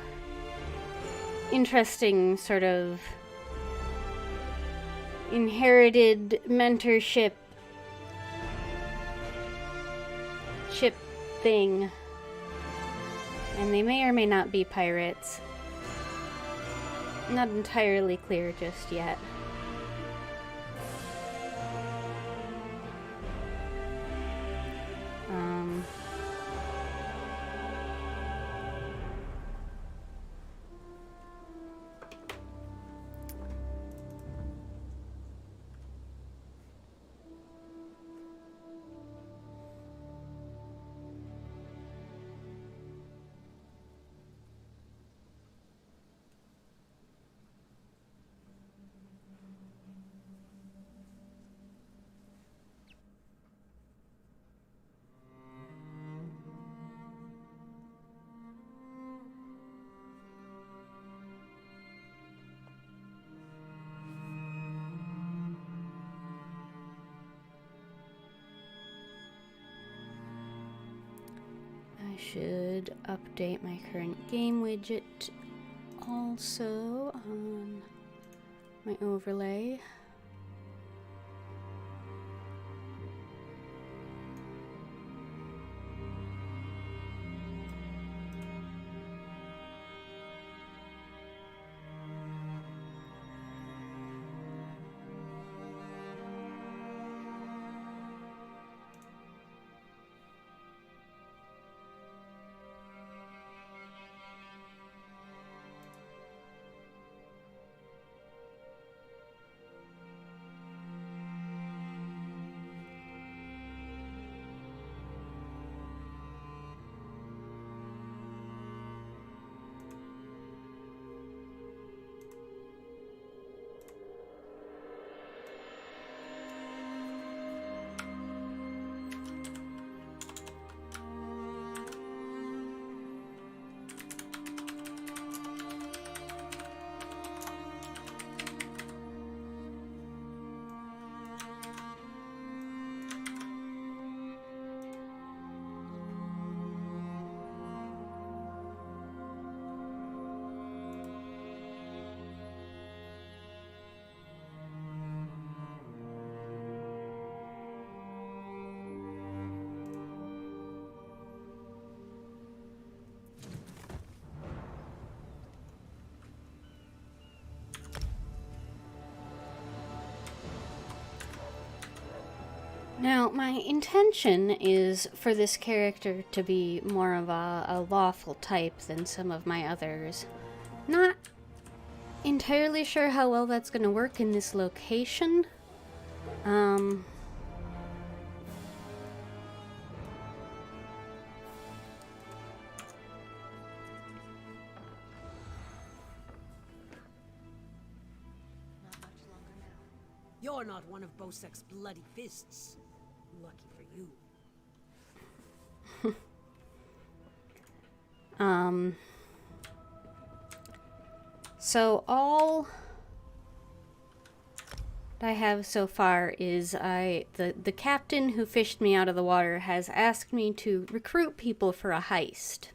interesting sort of inherited mentorship ship thing, and they may or may not be pirates. Not entirely clear just yet. should update my current game widget also on my overlay. Now, my intention is for this character to be more of a lawful type than some of my others. Not entirely sure how well that's going to work in this location. You're not one of Bosek's bloody fists. Lucky for you. So all I have so far is the captain who fished me out of the water has asked me to recruit people for a heist.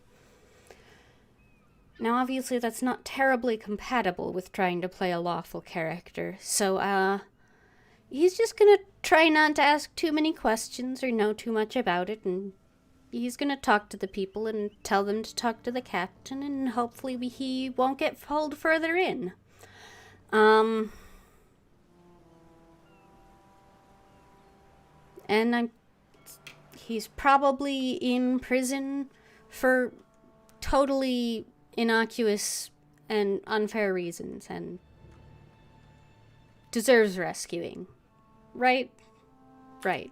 Now, obviously, that's not terribly compatible with trying to play a lawful character, so, he's just gonna try not to ask too many questions or know too much about it, and he's gonna talk to the people and tell them to talk to the captain, and hopefully he won't get pulled further in. And he's probably in prison for totally innocuous and unfair reasons, and deserves rescuing. Right? Right.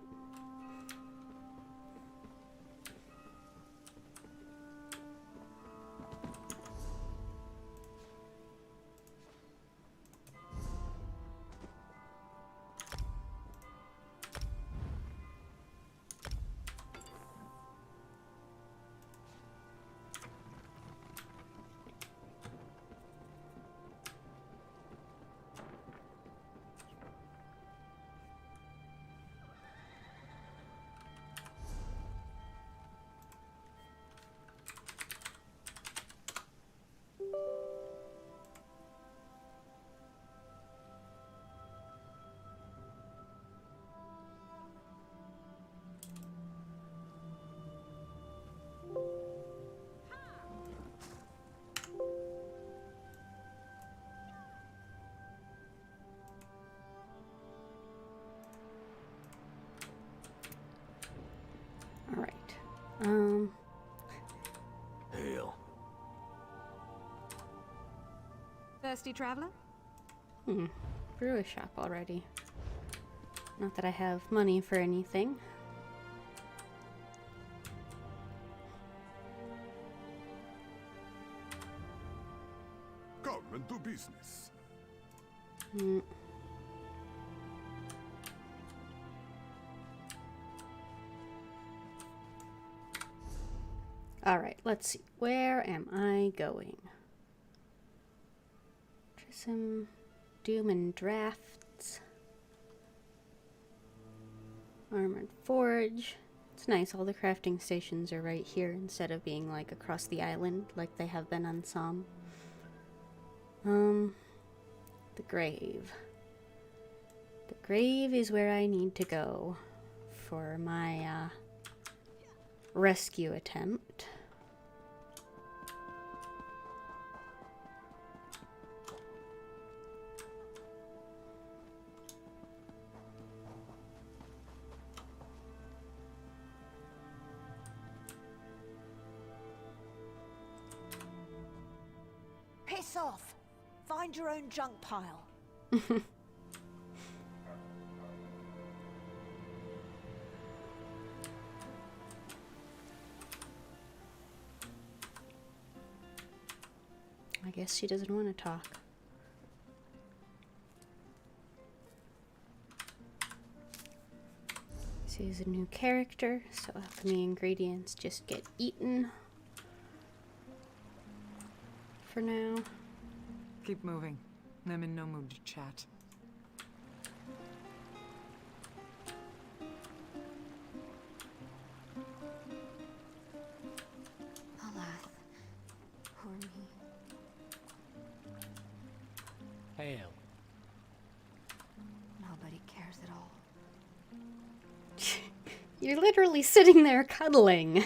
Hail. Thirsty traveler? Brew a shop already. Not that I have money for anything. Come and do business. Alright, let's see. Where am I going? Trism, Doom and Drafts. Armored Forge. It's nice, all the crafting stations are right here instead of being like across the island like they have been on some. The grave. The grave is where I need to go for my rescue attempt. Piss off! Find your own junk pile. I guess she doesn't want to talk. She's a new character, so alchemy ingredients just get eaten for now. Keep moving. I'm in no mood to chat. Alas, poor me. Hail. Nobody cares at all. You're literally sitting there cuddling.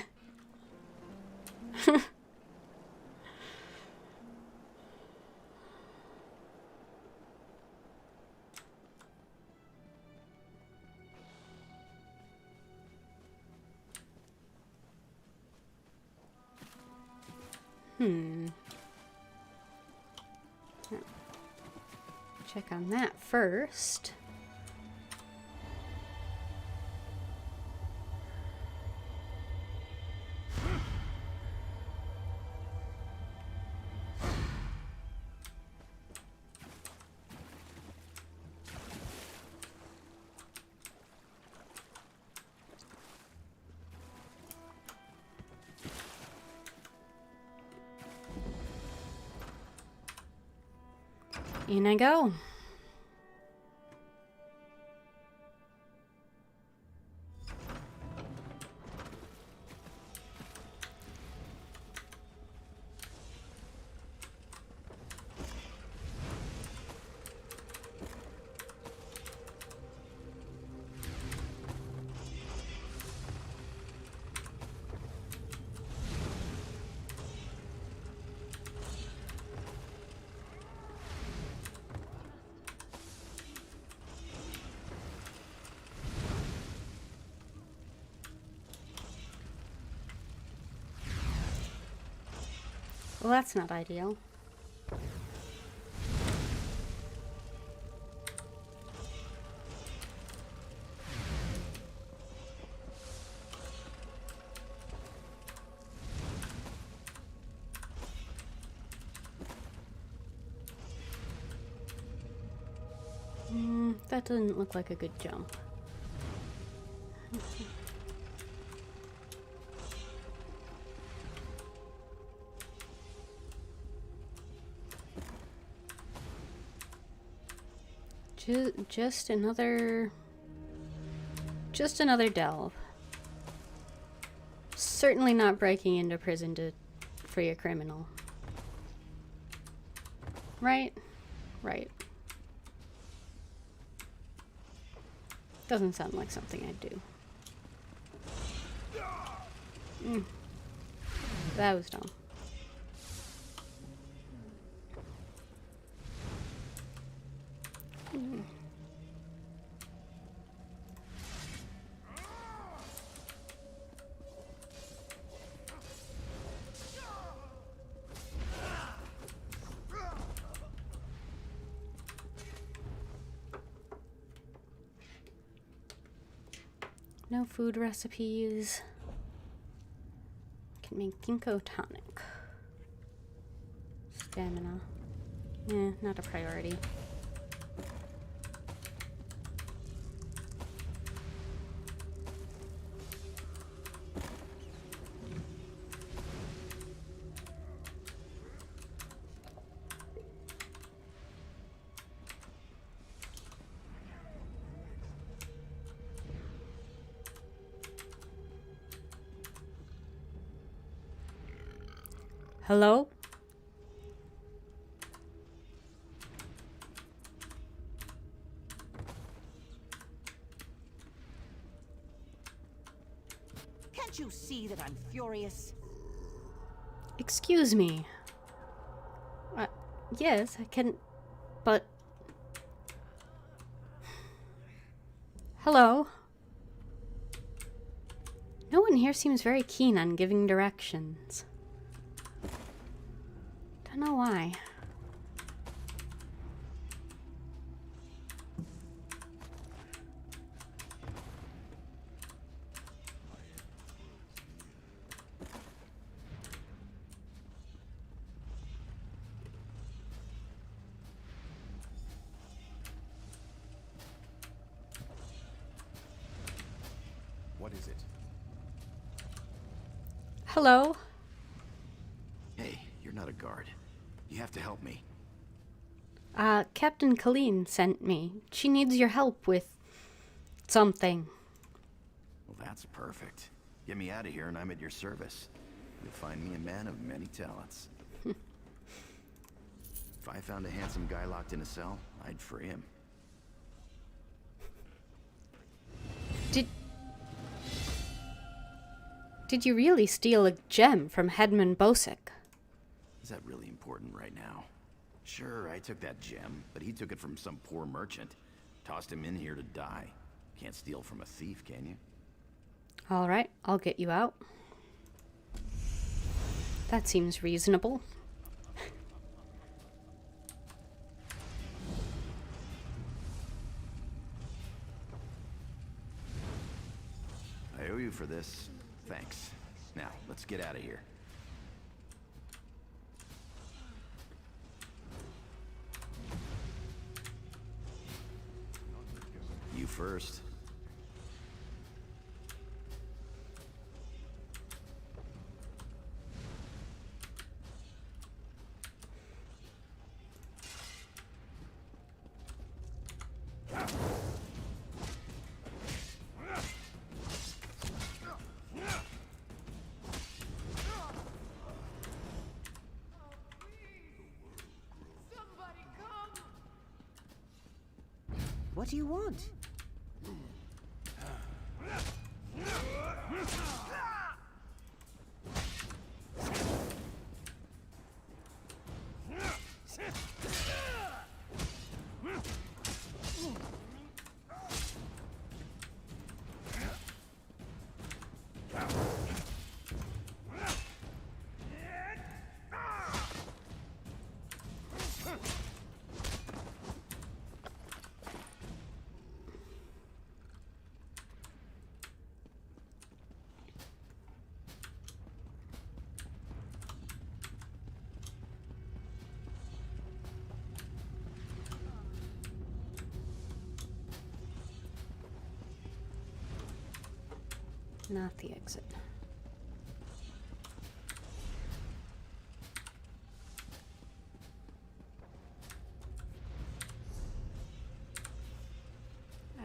Check on that first. In I go. Well, that's not ideal. That doesn't look like a good jump. Just another delve. Certainly not breaking into prison to free a criminal. Right? Right. Doesn't sound like something I'd do. That was dumb. No food recipes. Can make ginkgo tonic. Stamina. Not a priority. Hello? Can't you see that I'm furious? Excuse me. Yes, I can... But... Hello? No one here seems very keen on giving directions. Don't know why. What is it? Hello? Hey, you're not a guard. You have to help me. Captain Nicholeen sent me. She needs your help with... something. Well, that's perfect. Get me out of here and I'm at your service. You'll find me a man of many talents. If I found a handsome guy locked in a cell, I'd free him. Did you really steal a gem from Headman Bosek? Is that really important right now? Sure, I took that gem, but he took it from some poor merchant. Tossed him in here to die. Can't steal from a thief, can you? Alright, I'll get you out. That seems reasonable. I owe you for this. Thanks. Now, let's get out of here. You first. What do you want? Not the exit.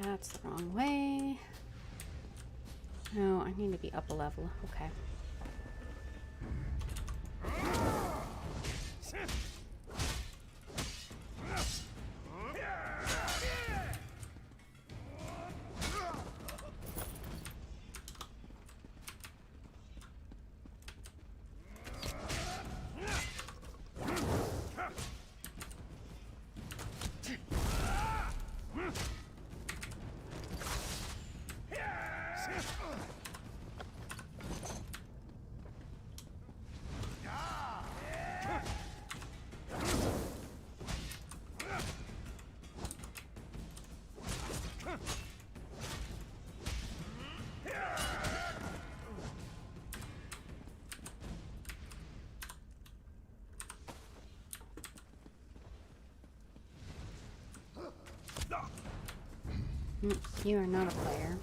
That's the wrong way. No, I need to be up a level. Okay. You are not a player.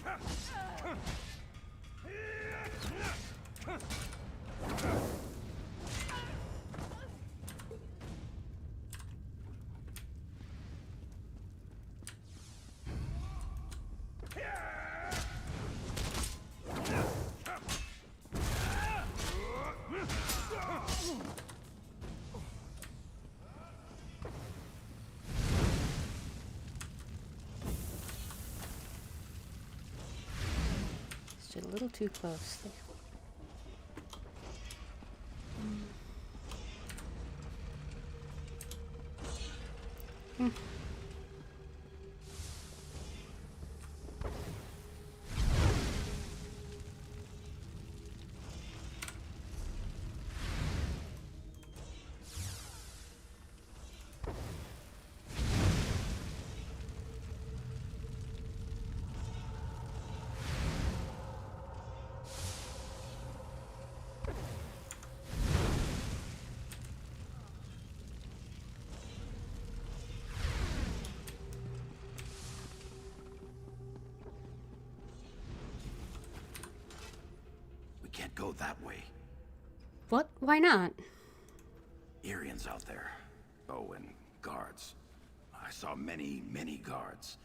little too close there. Can't go that way. What? Why not? Arians out there. Oh, and guards. I saw many, many guards.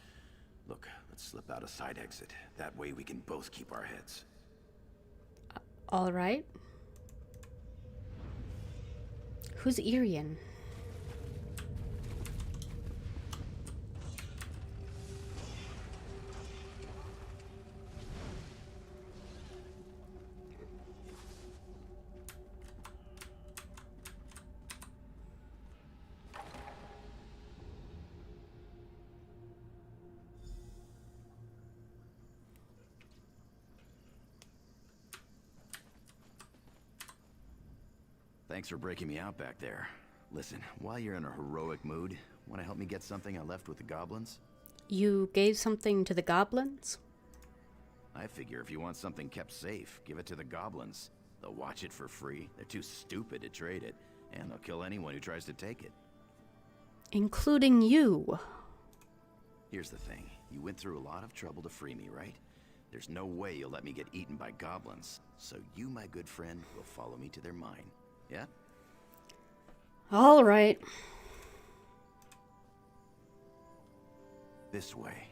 Look, let's slip out a side exit. That way we can both keep our heads. All right. Who's Irian? Thanks for breaking me out back there. Listen, while you're in a heroic mood, want to help me get something I left with the goblins? You gave something to the goblins? I figure if you want something kept safe, give it to the goblins. They'll watch it for free. They're too stupid to trade it, and they'll kill anyone who tries to take it. Including you. Here's the thing. You went through a lot of trouble to free me, right? There's no way you'll let me get eaten by goblins. So you, my good friend, will follow me to their mine. Yeah? All right. This way.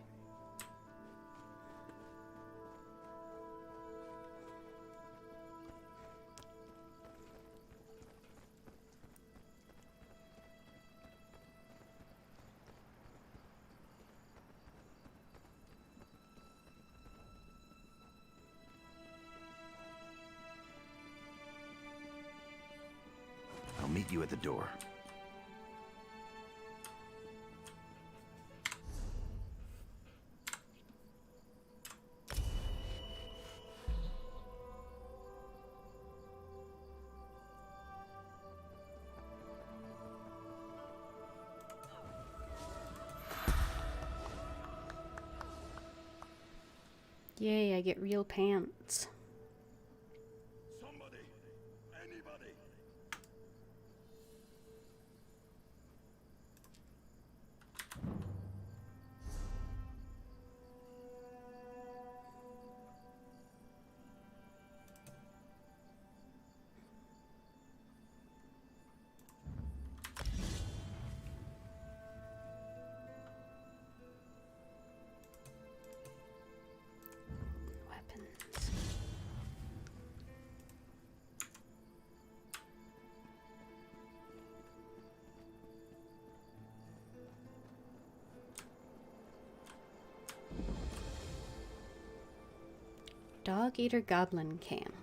I'll meet you at the door. Yay, I get real pants. Somebody, anybody. Dog Eater Goblin Camp.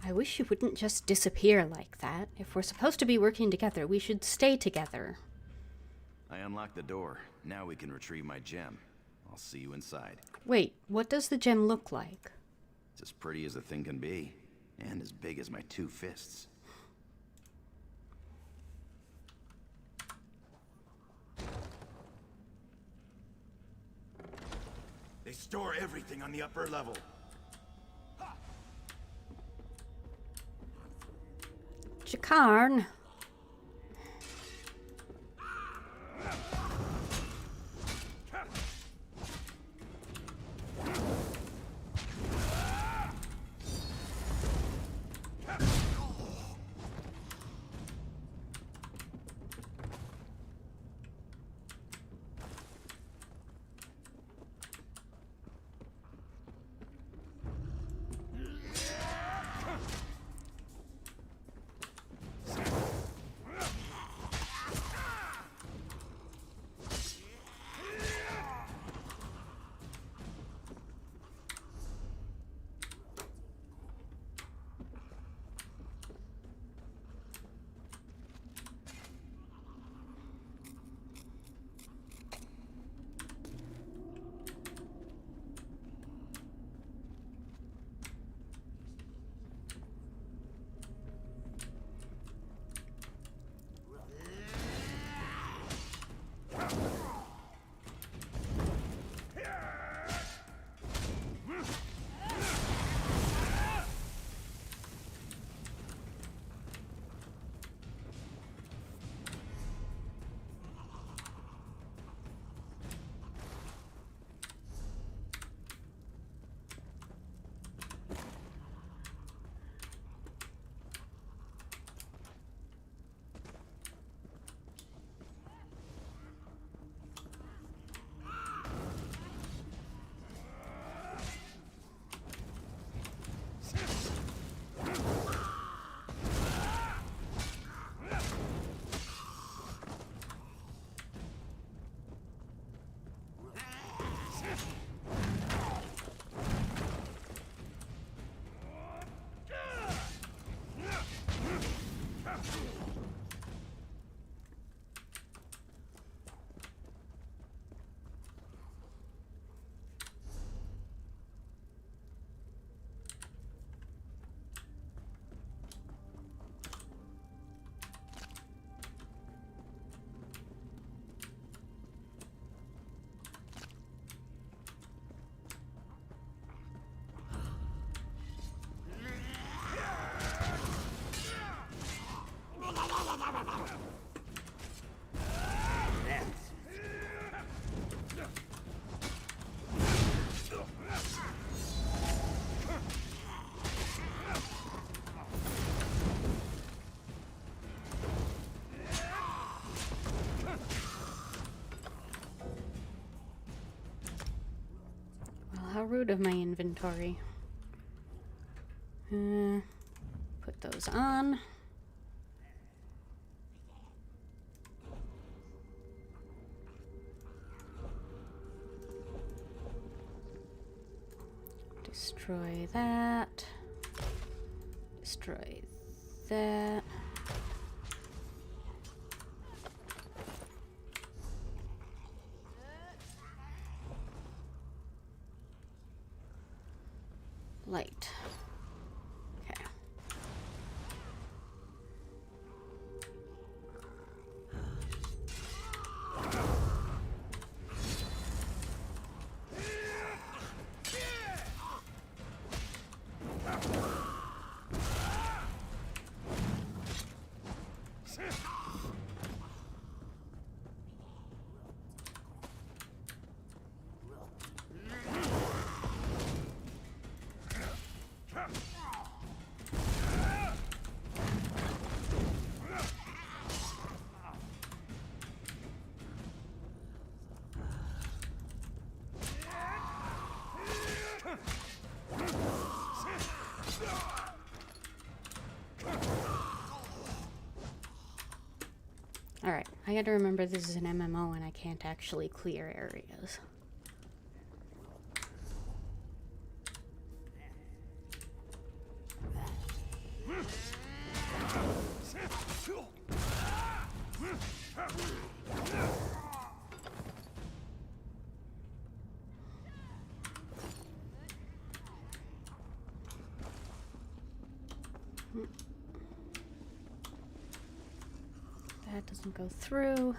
I wish you wouldn't just disappear like that. If we're supposed to be working together, we should stay together. I unlocked the door. Now we can retrieve my gem. I'll see you inside. Wait, what does the gem look like? It's as pretty as a thing can be, and as big as my 2 fists. They store everything on the upper level. Jakarn. How rude of my inventory. Put those on. Destroy that. Destroy that. Light. Okay. Alright, I gotta remember this is an MMO and I can't actually clear areas. That doesn't go through.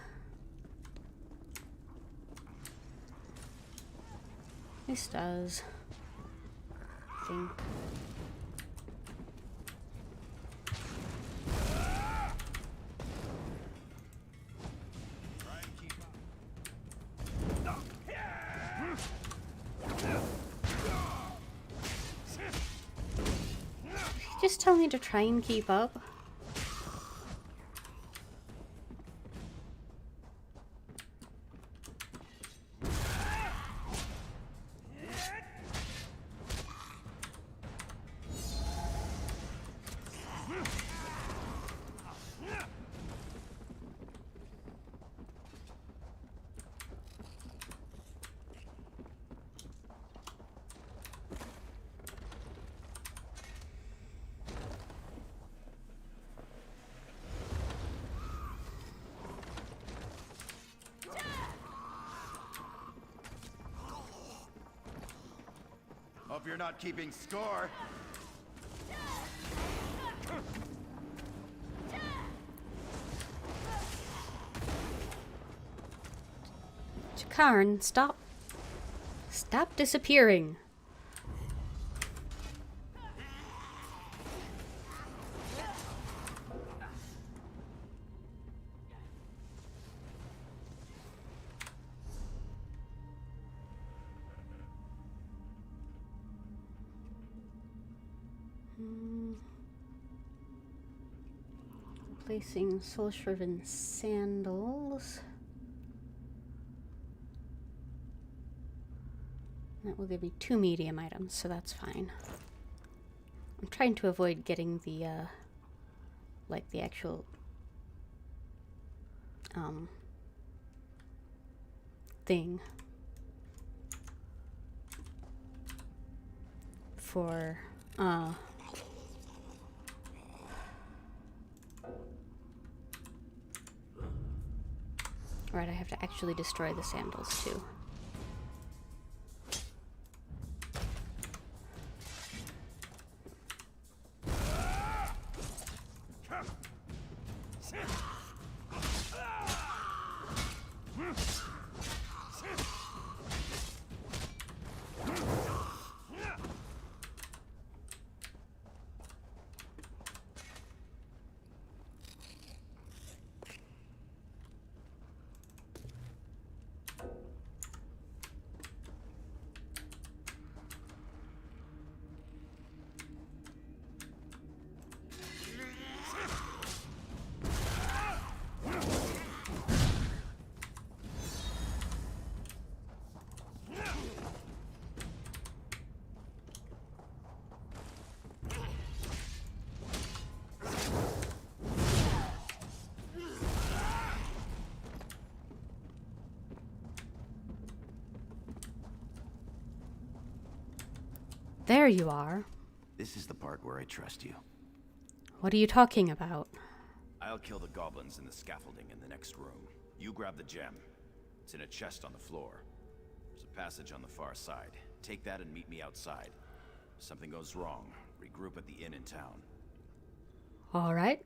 This does. I think. Just tell me to try and keep up. Hope you're not keeping score. Karn, stop. Stop disappearing. Replacing soul-shriven sandals. That will give me 2 medium items, so that's fine. I'm trying to avoid getting the, like the actual, thing for, Right, I have to actually destroy the sandals too. There you are. This is the part where I trust you. What are you talking about? I'll kill the goblins in the scaffolding in the next room. You grab the gem. It's in a chest on the floor. There's a passage on the far side. Take that and meet me outside. If something goes wrong, regroup at the inn in town. All right.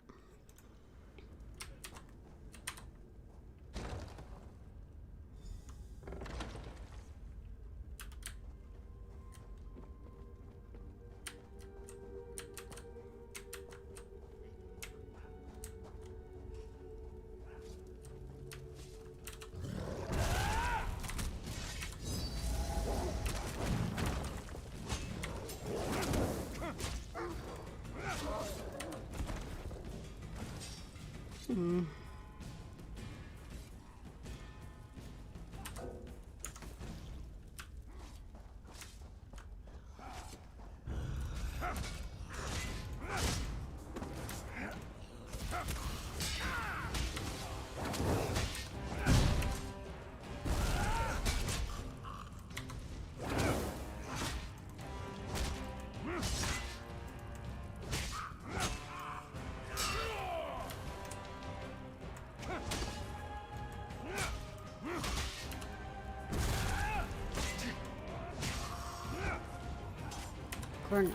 or not.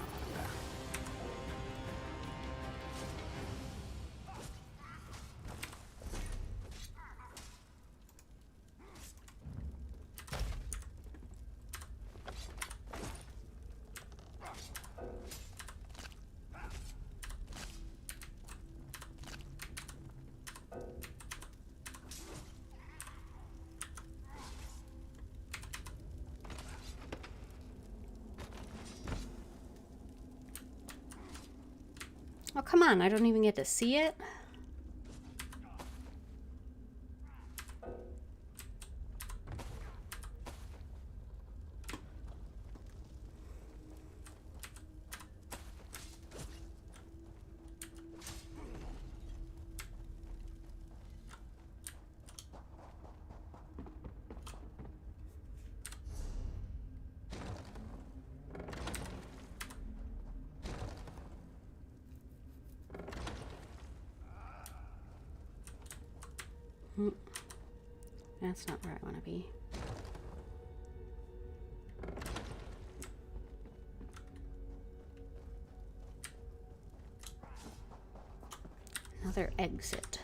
Oh, come on, I don't even get to see it. That's not where I want to be. Another exit.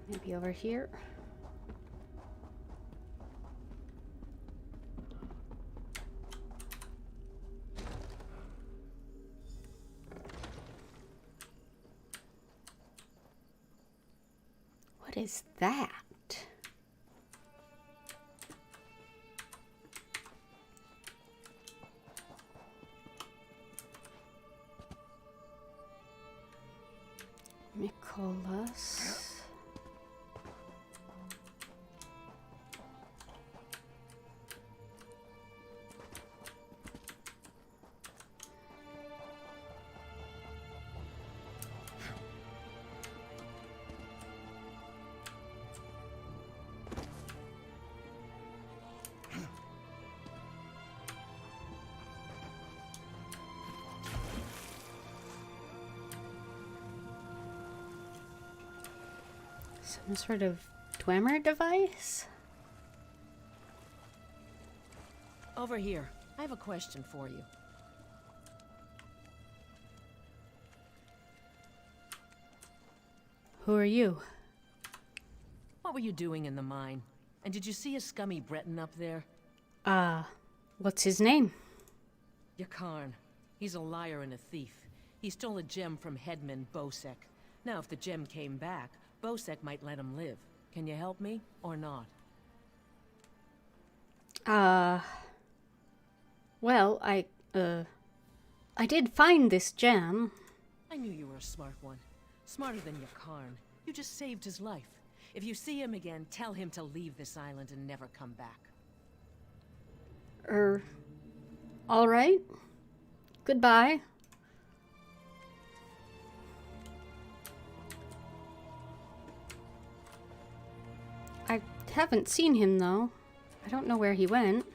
Maybe over here. What is that? Nicholas. Some sort of Dwemer device? Over here. I have a question for you. Who are you? What were you doing in the mine? And did you see a scummy Breton up there? What's his name? Yakarn. He's a liar and a thief. He stole a gem from headman Bosek. Now, if the gem came back, Bosek might let him live. Can you help me, or not? Well, I did find this gem. I knew you were a smart one. Smarter than Yakarn. You just saved his life. If you see him again, tell him to leave this island and never come back. All right. Goodbye. I haven't seen him, though. I don't know where he went.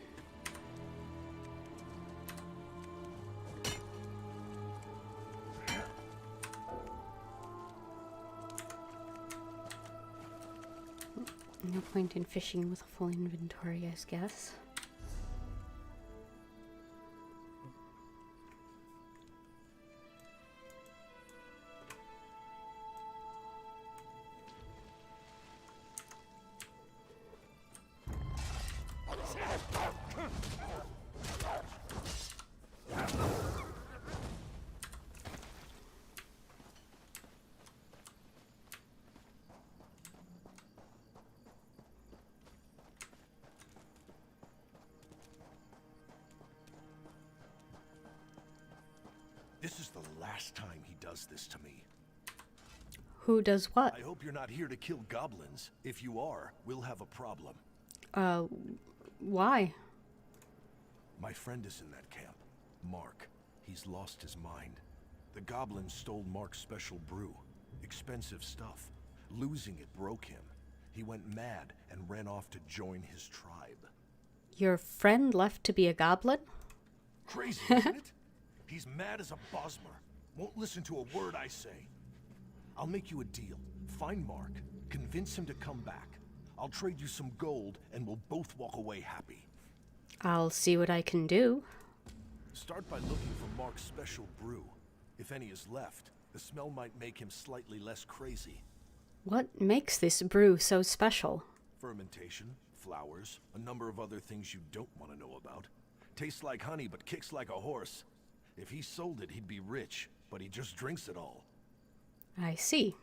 No point in fishing with a full inventory, I guess. This is the last time he does this to me. Who does what? I hope you're not here to kill goblins. If you are, we'll have a problem. Why? My friend is in that camp. Mark. He's lost his mind. The goblins stole Mark's special brew. Expensive stuff. Losing it broke him. He went mad and ran off to join his tribe. Your friend left to be a goblin? Crazy, isn't it? He's mad as a Bosmer. Won't listen to a word I say. I'll make you a deal. Find Mark. Convince him to come back. I'll trade you some gold and we'll both walk away happy. I'll see what I can do. Start by looking for Mark's special brew. If any is left, the smell might make him slightly less crazy. What makes this brew so special? Fermentation, flowers, a number of other things you don't want to know about. Tastes like honey but kicks like a horse. If he sold it, he'd be rich, but he just drinks it all. I see.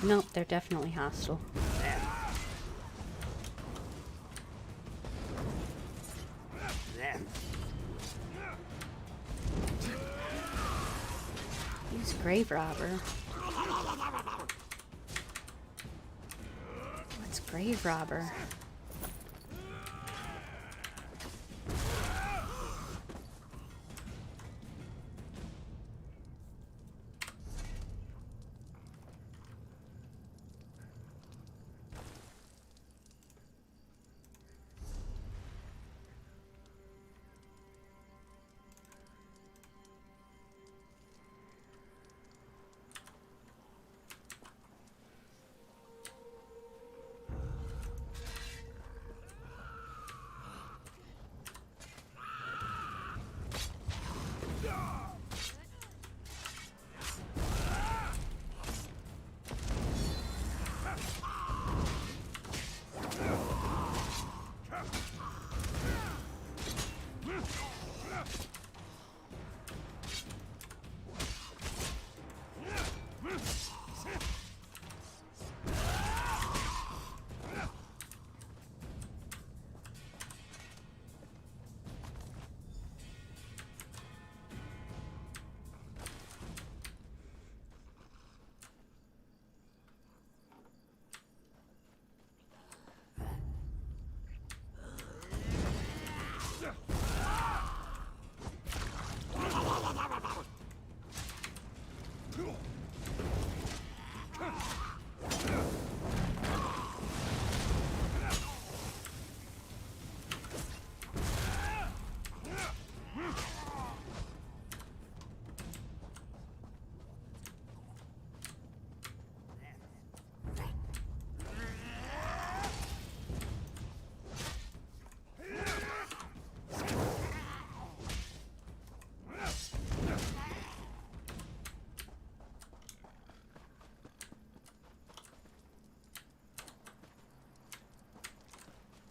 Nope, they're definitely hostile. Use Grave Robber. What's Grave Robber?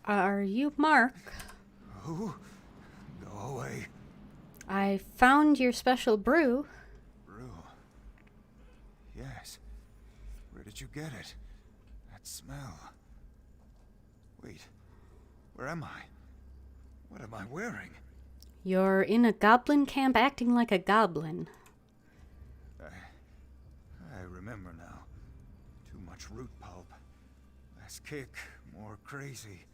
Are you Mark? Who? Go away. I found your special brew. Brew? Yes. Where did you get it? That smell. Wait. Where am I? What am I wearing? You're in a goblin camp acting like a goblin. I remember now. Too much root pulp. Less kick, more crazy.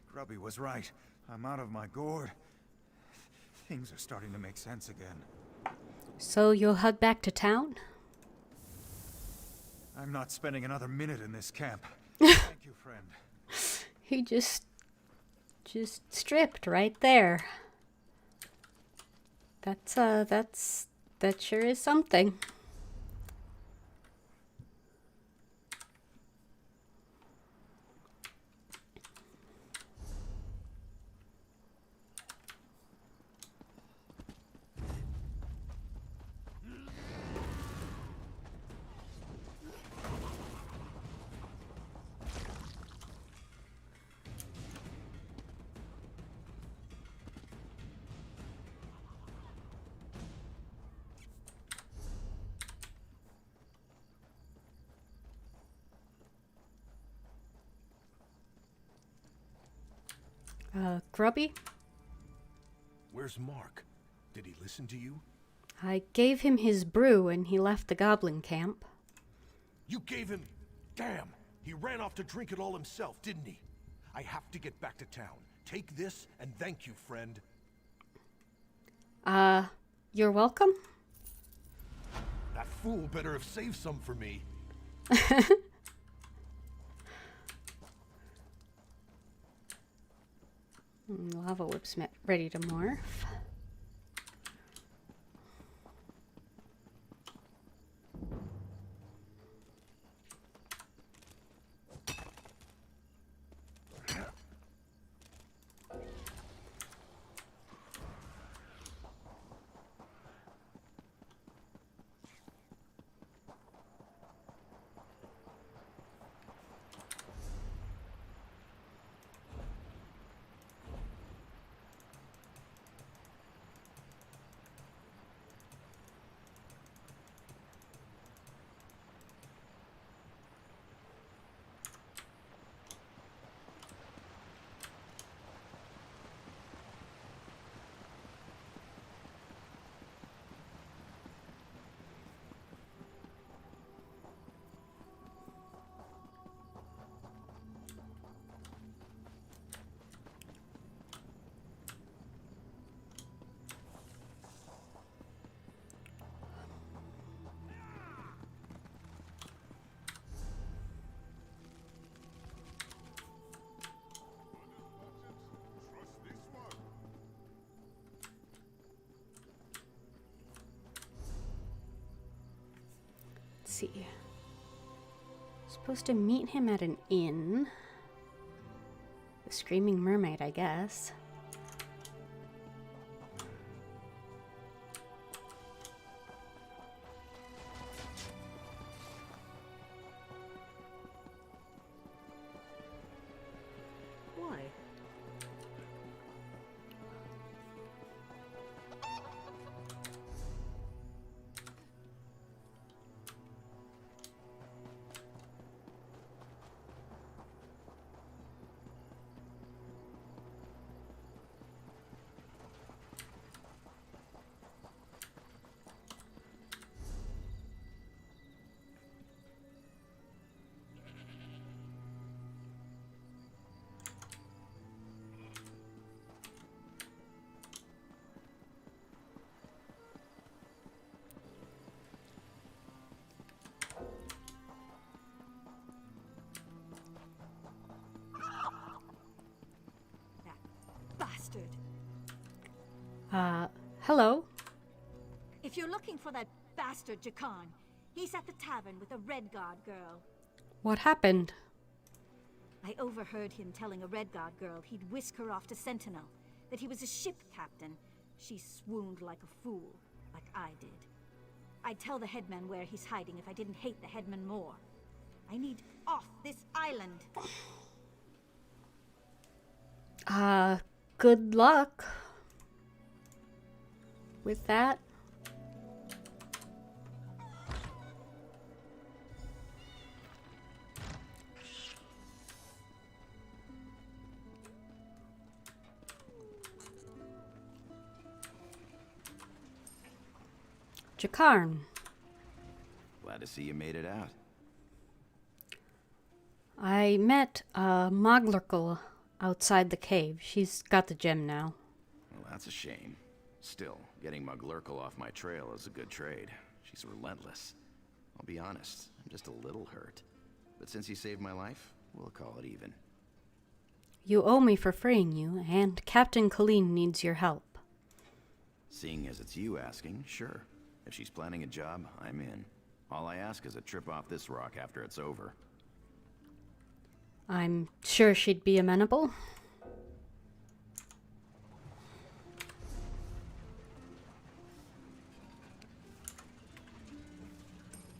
Grubby was right. I'm out of my gourd. Things are starting to make sense again. So you'll head back to town? I'm not spending another minute in this camp. Thank you, friend. He just stripped right there. That sure is something. Grubby? Where's Mark? Did he listen to you? I gave him his brew and he left the goblin camp. You gave him... Damn! He ran off to drink it all himself, didn't he? I have to get back to town. Take this and thank you, friend. You're welcome? That fool better have saved some for me. Lava whip's ready to morph. See. Supposed to meet him at an inn. The Screaming Mermaid, I guess. Why? Bastard. Hello? If you're looking for that bastard Jakan, he's at the tavern with a Red Guard girl. What happened? I overheard him telling a Red Guard girl he'd whisk her off to Sentinel, that he was a ship captain. She swooned like a fool, like I did. I'd tell the headman where he's hiding if I didn't hate the headman more. I need off this island. Good luck with that. Jakarn. Glad to see you made it out. I met Moglerkle outside the cave. She's got the gem now. Well, that's a shame. Still, getting Moglerkle off my trail is a good trade. She's relentless. I'll be honest, I'm just a little hurt. But since you saved my life, we'll call it even. You owe me for freeing you, and Captain Nicholeen needs your help. Seeing as it's you asking, sure. If she's planning a job, I'm in. All I ask is a trip off this rock after it's over. I'm sure she'd be amenable.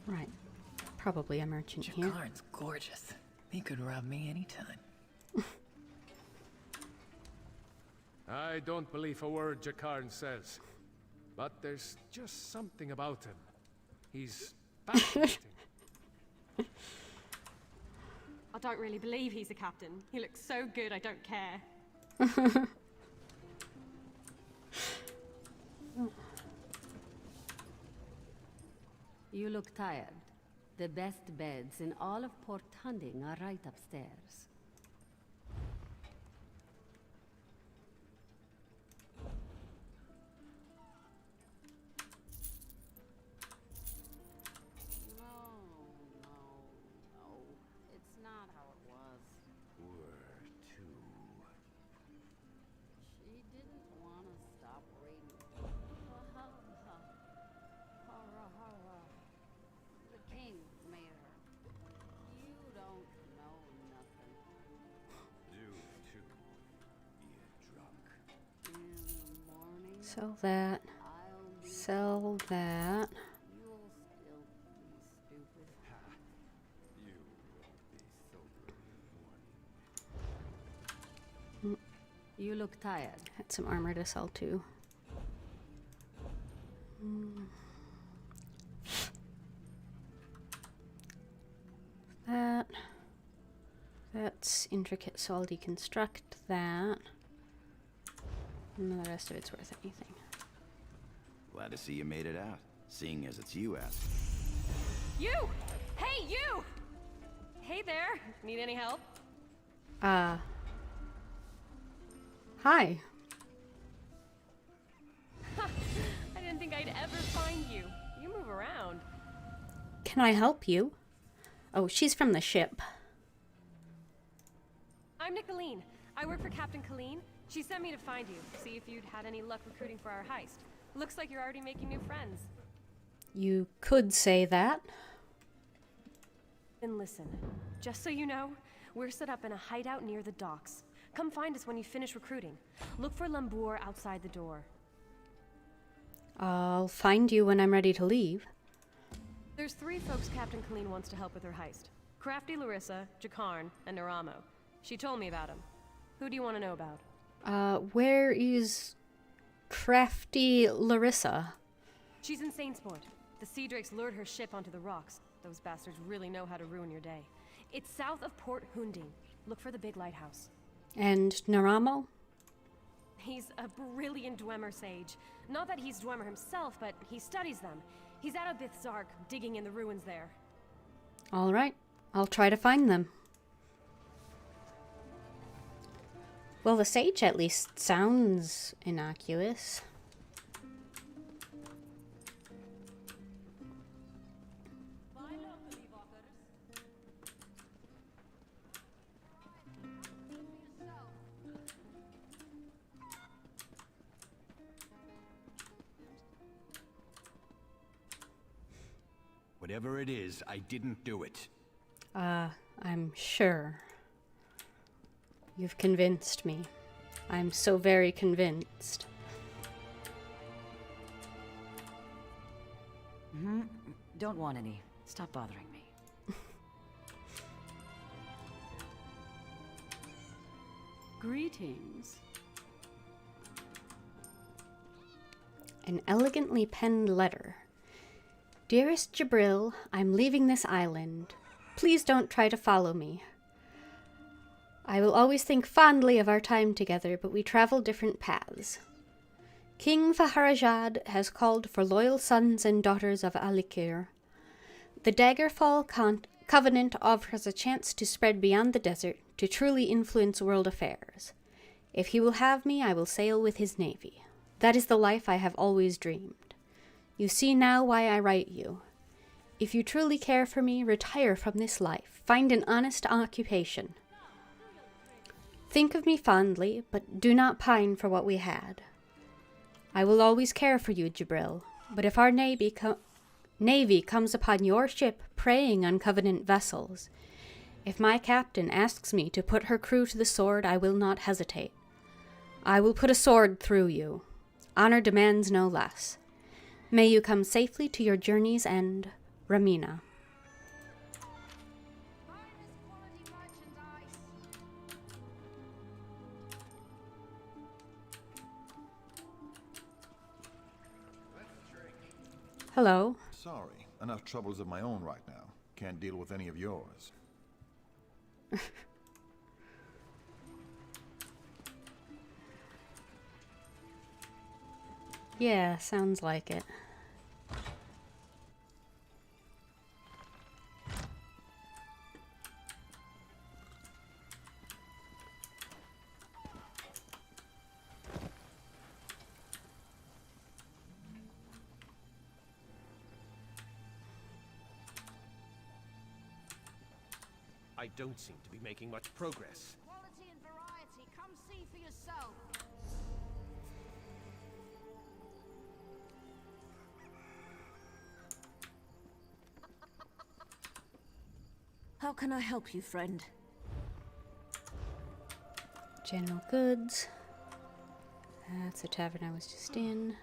Right. Probably a merchant here. Jakarn's gorgeous. He could rob me anytime. I don't believe a word Jakarn says. But there's just something about him. He's fascinating. I don't really believe he's a captain. He looks so good, I don't care. You look tired. The best beds in all of Port Hunding are right upstairs. Sell that. Sell that. You look tired. Had some armor to sell too. That's intricate, so I'll deconstruct that. None of the rest of it's worth anything. Glad to see you made it out, seeing as it's you asking. You! Hey, you! Hey there. Need any help? Hi. I didn't think I'd ever find you. You move around. Can I help you? Oh, she's from the ship. I'm Nicholeen. I work for Captain Colleen. She sent me to find you, see if you'd had any luck recruiting for our heist. Looks like you're already making new friends. You could say that. Then listen, just so you know, we're set up in a hideout near the docks. Come find us when you finish recruiting. Look for Lambour outside the door. I'll find you when I'm ready to leave. There's 3 folks Captain Colleen wants to help with her heist. Crafty Larissa, Jakarn, and Naramo. She told me about him. Who do you want to know about? Where is Crafty Larissa? She's in Saintsport. The Sea Drakes lured her ship onto the rocks. Those bastards really know how to ruin your day. It's south of Port Hunding. Look for the big lighthouse. And Naramo? He's a brilliant Dwemer sage. Not that he's Dwemer himself, but he studies them. He's out of Bithzark, digging in the ruins there. All right. I'll try to find them. Well, the sage at least sounds innocuous. Whatever it is, I didn't do it. I'm sure. You've convinced me. I'm so very convinced. Don't want any. Stop bothering me. Greetings. An elegantly penned letter. Dearest Jibril, I'm leaving this island. Please don't try to follow me. I will always think fondly of our time together, but we travel different paths. King Faharajad has called for loyal sons and daughters of Alikir. The Daggerfall Covenant offers a chance to spread beyond the desert to truly influence world affairs. If he will have me, I will sail with his navy. That is the life I have always dreamed. You see now why I write you. If you truly care for me, retire from this life. Find an honest occupation. Think of me fondly, but do not pine for what we had. I will always care for you, Jibril, but if our navy comes upon your ship preying on Covenant vessels, if my captain asks me to put her crew to the sword, I will not hesitate. I will put a sword through you. Honor demands no less. May you come safely to your journey's end, Ramina. Hello. Sorry, enough troubles of my own right now. Can't deal with any of yours. Yeah, sounds like it. I don't seem to be making much progress. Quality and variety. Come see for yourself. How can I help you, friend? General goods. That's the tavern I was just in.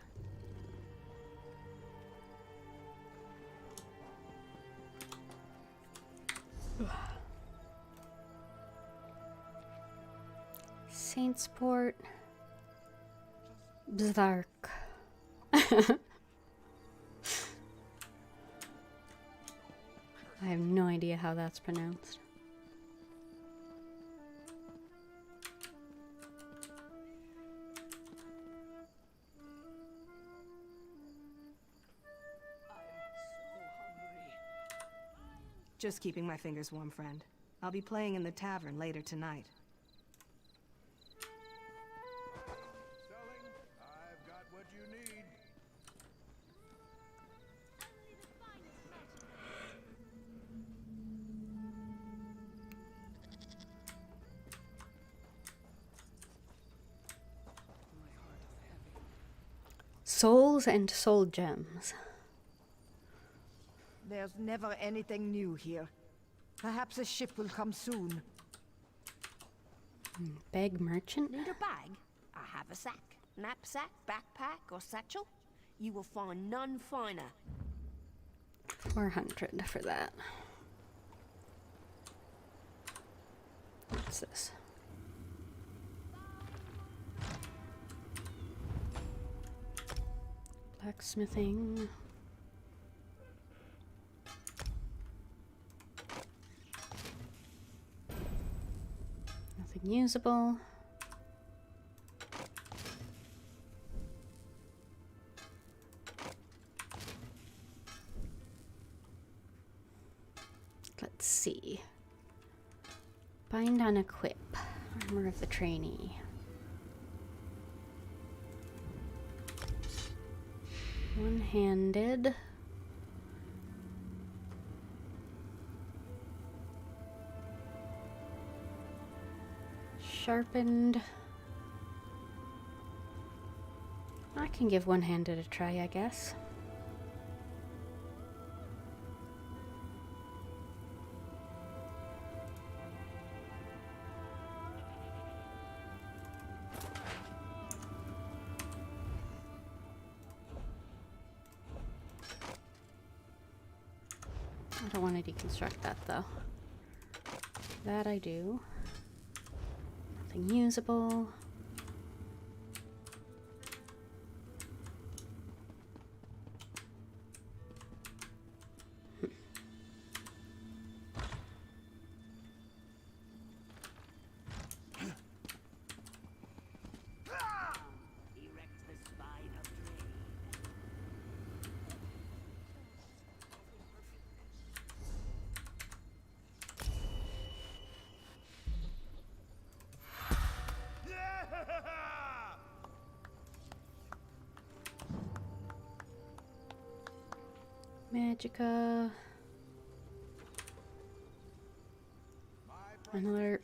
Saintsport. Bzark. I have no idea how that's pronounced. Just keeping my fingers warm, friend. I'll be playing in the tavern later tonight. Selling. I've got what you need. Souls and soul gems. There's never anything new here. Perhaps a ship will come soon. Beg merchant? Need a bag? I have a sack. Knapsack, backpack, or satchel? You will find none finer. 400 for that. What's this? Blacksmithing. Nothing usable. Let's see. Bind on equip. Armor of the trainee. One-handed. Sharpened. I can give one-handed a try, I guess. I don't want to deconstruct that though. That I do. Nothing usable. Magica. An alert.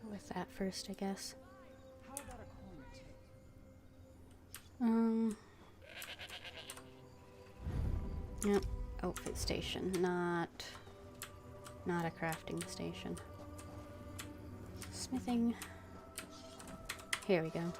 Go with that first, I guess. Yep, outfit station, not a crafting station. Smithing. Here we go.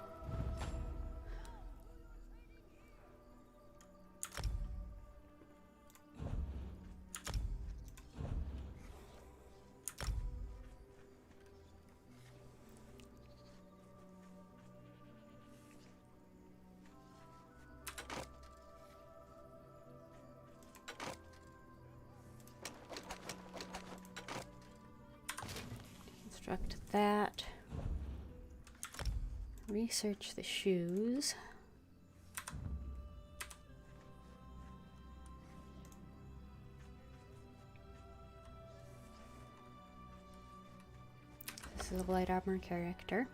Construct that. Research the shoes. This is a light armor character.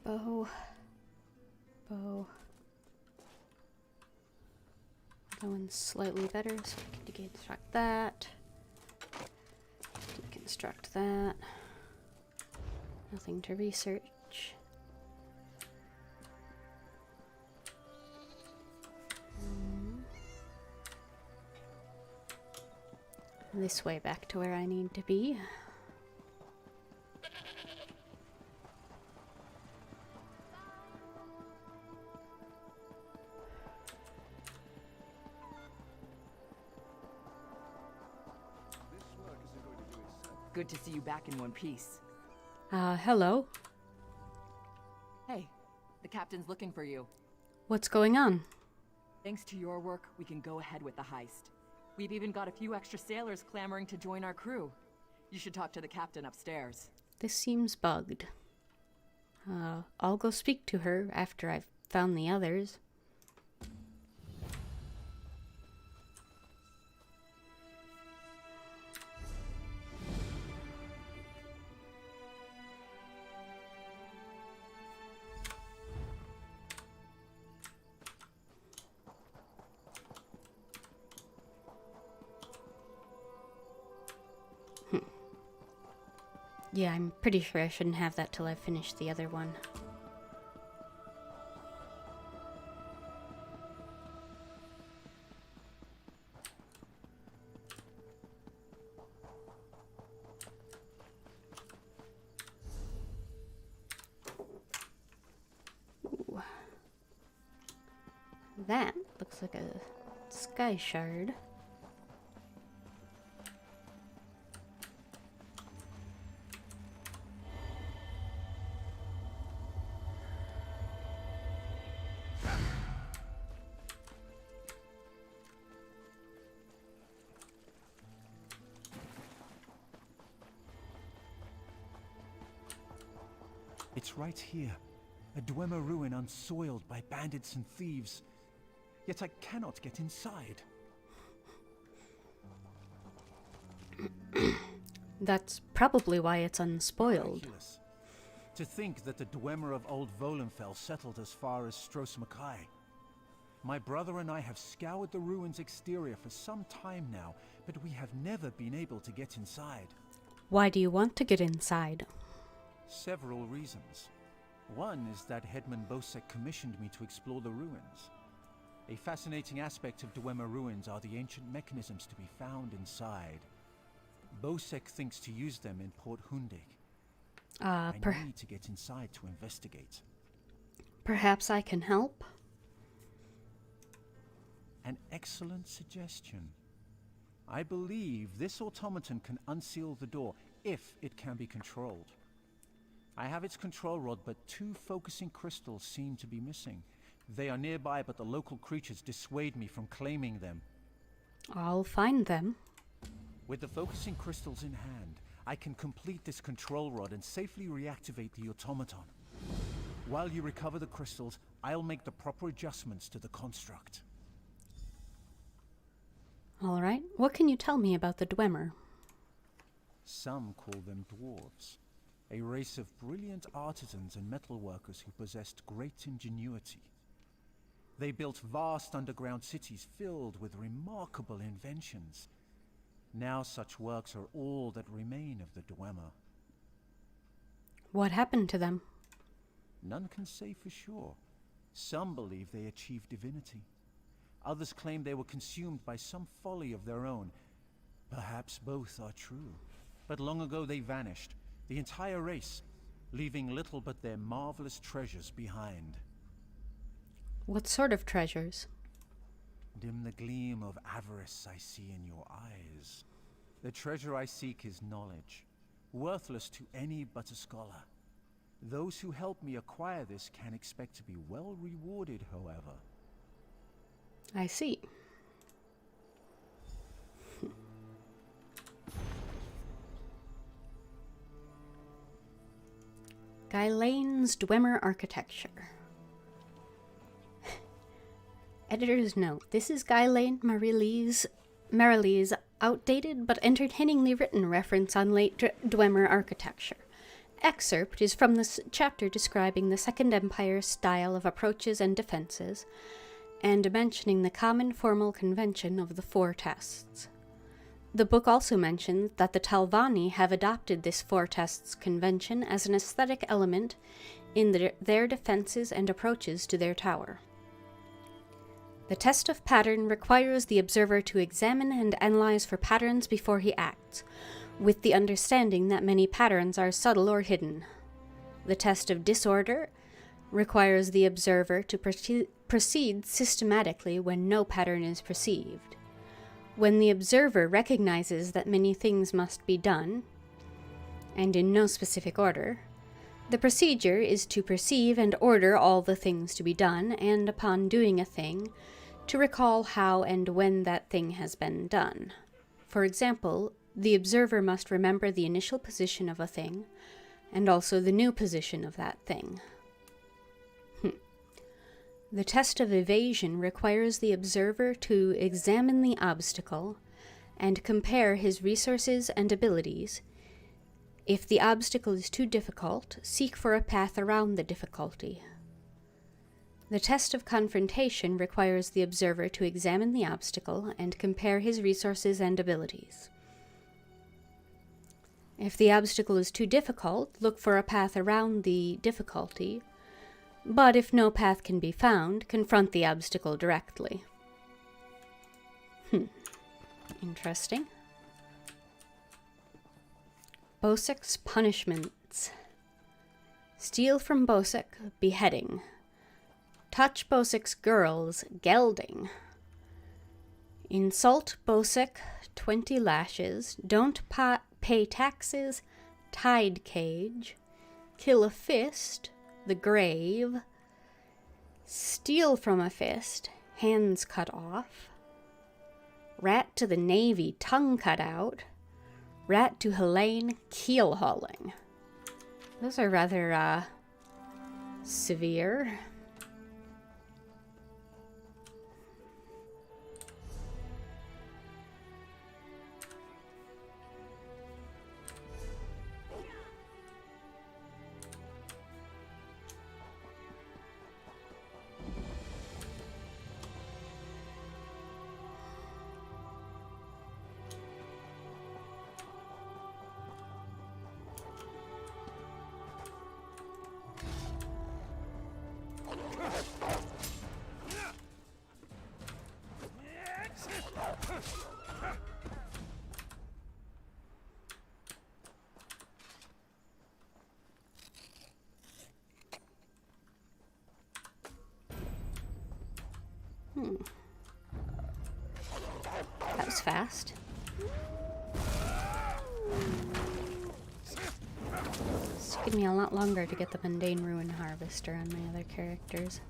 Bow. That one's slightly better, so we can deconstruct that. Deconstruct that. Nothing to research. This way back to where I need to be. Good to see you back in one piece. Hello. Hey, the captain's looking for you. What's going on? Thanks to your work, we can go ahead with the heist. We've even got a few extra sailors clamoring to join our crew. You should talk to the captain upstairs. This seems bugged. I'll go speak to her after I've found the others. Yeah, I'm pretty sure I shouldn't have that till I've finished the other one. Ooh. That looks like a sky shard. It's right here, a Dwemer ruin unsoiled by bandits and thieves. Yet I cannot get inside. That's probably why it's unspoiled. Miraculous. To think that the Dwemer of Old Volenfell settled as far as Stros Mackay. My brother and I have scoured the ruin's exterior for some time now, but we have never been able to get inside. Why do you want to get inside? Several reasons. One is that Headman Bosek commissioned me to explore the ruins. A fascinating aspect of Dwemer ruins are the ancient mechanisms to be found inside. Bosek thinks to use them in Port Hundig. I need to get inside to investigate. Perhaps I can help? An excellent suggestion. I believe this automaton can unseal the door if it can be controlled. I have its control rod, but 2 focusing crystals seem to be missing. They are nearby, but the local creatures dissuade me from claiming them. I'll find them. With the focusing crystals in hand, I can complete this control rod and safely reactivate the automaton. While you recover the crystals, I'll make the proper adjustments to the construct. All right. What can you tell me about the Dwemer? Some call them dwarves. A race of brilliant artisans and metalworkers who possessed great ingenuity. They built vast underground cities filled with remarkable inventions. Now such works are all that remain of the Dwemer. What happened to them? None can say for sure. Some believe they achieved divinity. Others claim they were consumed by some folly of their own. Perhaps both are true. But long ago they vanished, the entire race, leaving little but their marvelous treasures behind. What sort of treasures? Dim the gleam of avarice I see in your eyes. The treasure I seek is knowledge, worthless to any but a scholar. Those who help me acquire this can expect to be well rewarded, however. I see. Guylane's Dwemer architecture. Editor's note. This is Guylane Marilee's outdated but entertainingly written reference on late Dwemer architecture. Excerpt is from this chapter describing the Second Empire's style of approaches and defenses, and mentioning the common formal convention of the 4 tests. The book also mentions that the Talvani have adopted this 4 tests convention as an aesthetic element in their defenses and approaches to their tower. The test of pattern requires the observer to examine and analyze for patterns before he acts, with the understanding that many patterns are subtle or hidden. The test of disorder requires the observer to proceed systematically when no pattern is perceived. When the observer recognizes that many things must be done, and in no specific order, the procedure is to perceive and order all the things to be done, and upon doing a thing, to recall how and when that thing has been done. For example, the observer must remember the initial position of a thing, and also the new position of that thing. The test of evasion requires the observer to examine the obstacle and compare his resources and abilities. If the obstacle is too difficult, seek for a path around the difficulty. The test of confrontation requires the observer to examine the obstacle and compare his resources and abilities. If the obstacle is too difficult, look for a path around the difficulty, but if no path can be found, confront the obstacle directly. Interesting. Bosek's punishments. Steal from Bosek, beheading. Touch Bosek's girls, gelding. Insult Bosek, 20 lashes. Don't pay taxes, tide cage. Kill a fist, the grave. Steal from a fist, hands cut off. Rat to the Navy, tongue cut out. Rat to Helene, keel hauling. Those are rather, severe. That was fast. This took me a lot longer to get the Mundane Ruin Harvester on my other characters.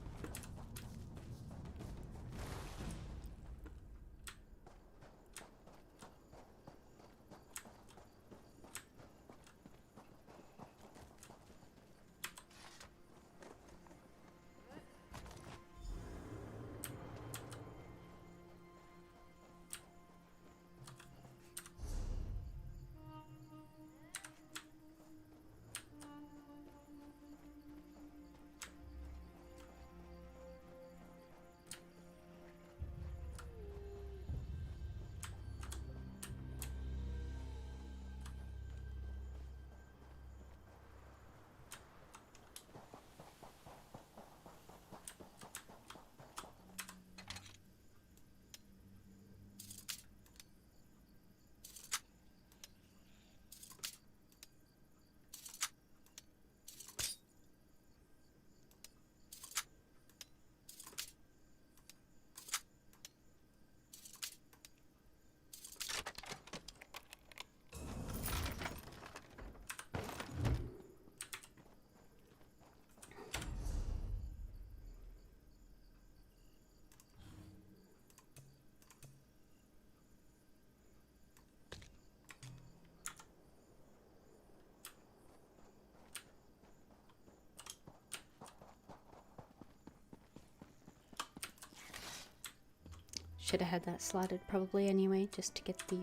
Should have had that slotted probably anyway, just to get the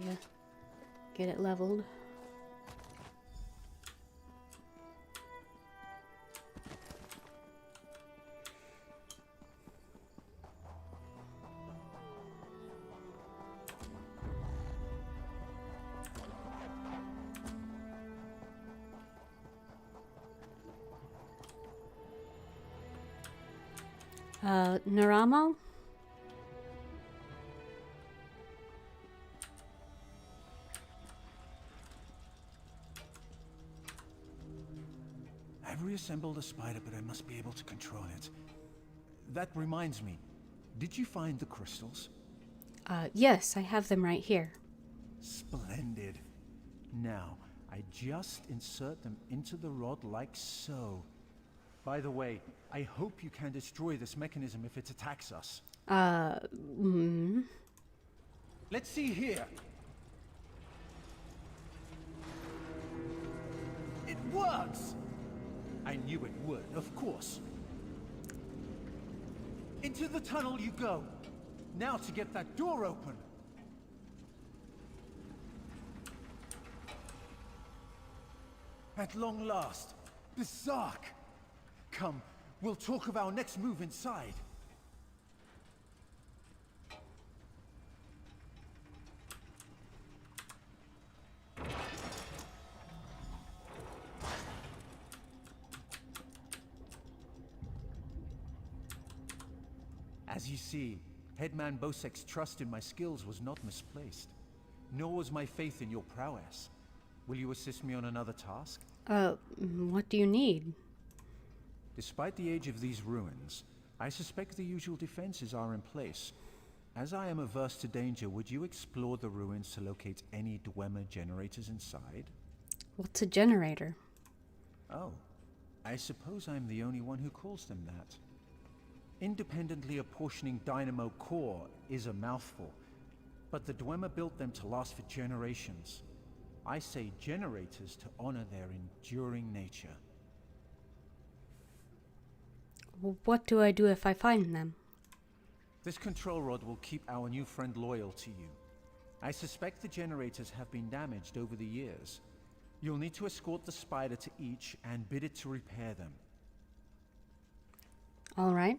get it leveled. Naramo? I've reassembled a spider, but I must be able to control it. That reminds me, did you find the crystals? Yes, I have them right here. Splendid. Now, I just insert them into the rod like so. By the way, I hope you can destroy this mechanism if it attacks us. Let's see here. It works! I knew it would, of course. Into the tunnel you go. Now to get that door open. At long last, the Zark. Come, we'll talk of our next move inside. As you see, Headman Bosek's trust in my skills was not misplaced. Nor was my faith in your prowess. Will you assist me on another task? What do you need? Despite the age of these ruins, I suspect the usual defenses are in place. As I am averse to danger, would you explore the ruins to locate any Dwemer Generators inside? What's a generator? Oh, I suppose I'm the only one who calls them that. Independently apportioning dynamo core is a mouthful, but the Dwemer built them to last for generations. I say generators to honor their enduring nature. What do I do if I find them? This control rod will keep our new friend loyal to you. I suspect the generators have been damaged over the years. You'll need to escort the spider to each and bid it to repair them. All right.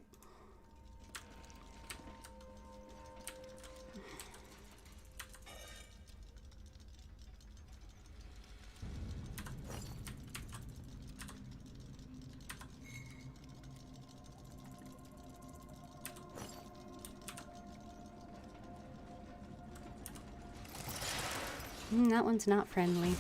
That one's not friendly.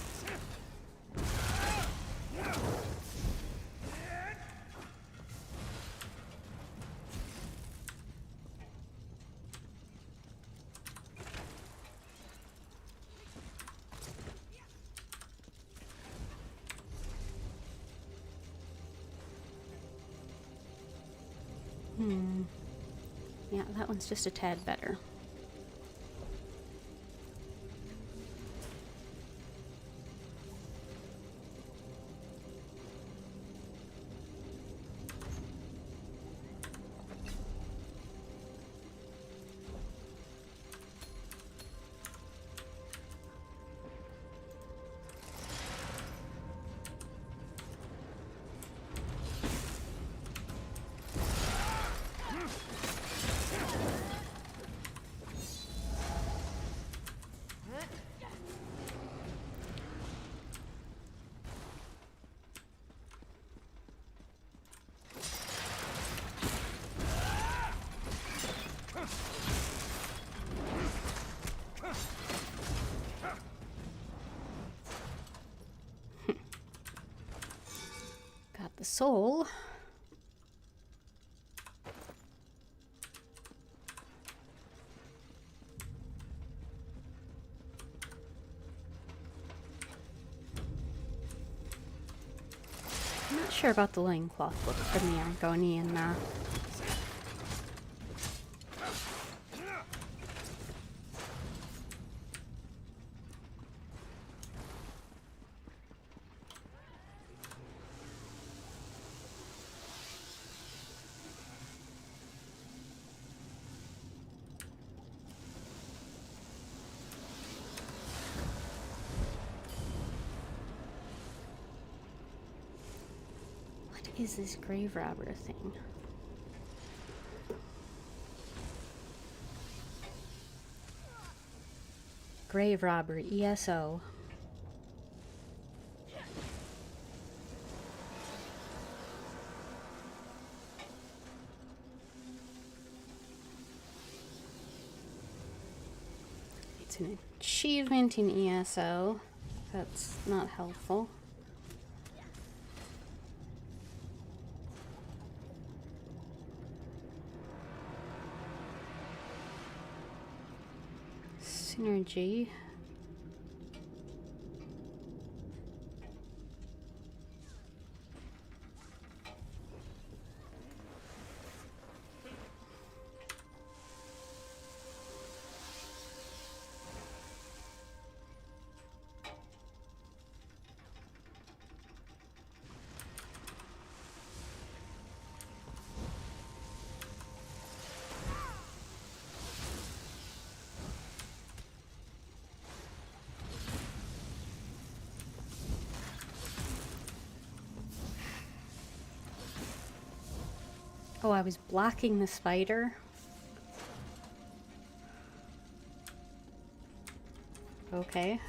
Yeah, that one's just a tad better. The soul. I'm not sure about the loincloth book from the Argonian. is this grave robber thing? Grave robber, ESO. It's an achievement in ESO. That's not helpful. Synergy. Oh, I was blocking the spider. Okay.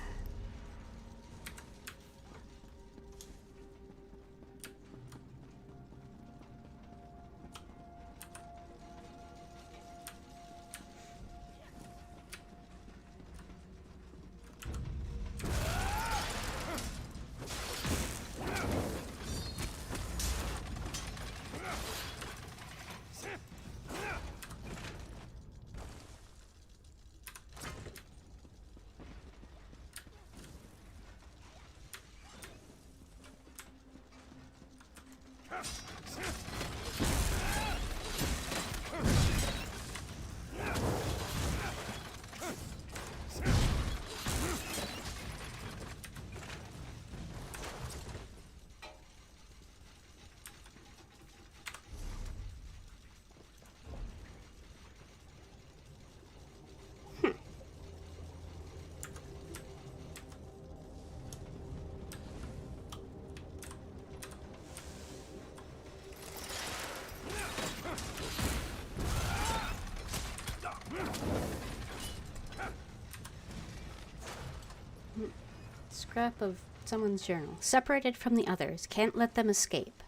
Scrap of someone's journal. Separated from the others. Can't let them escape.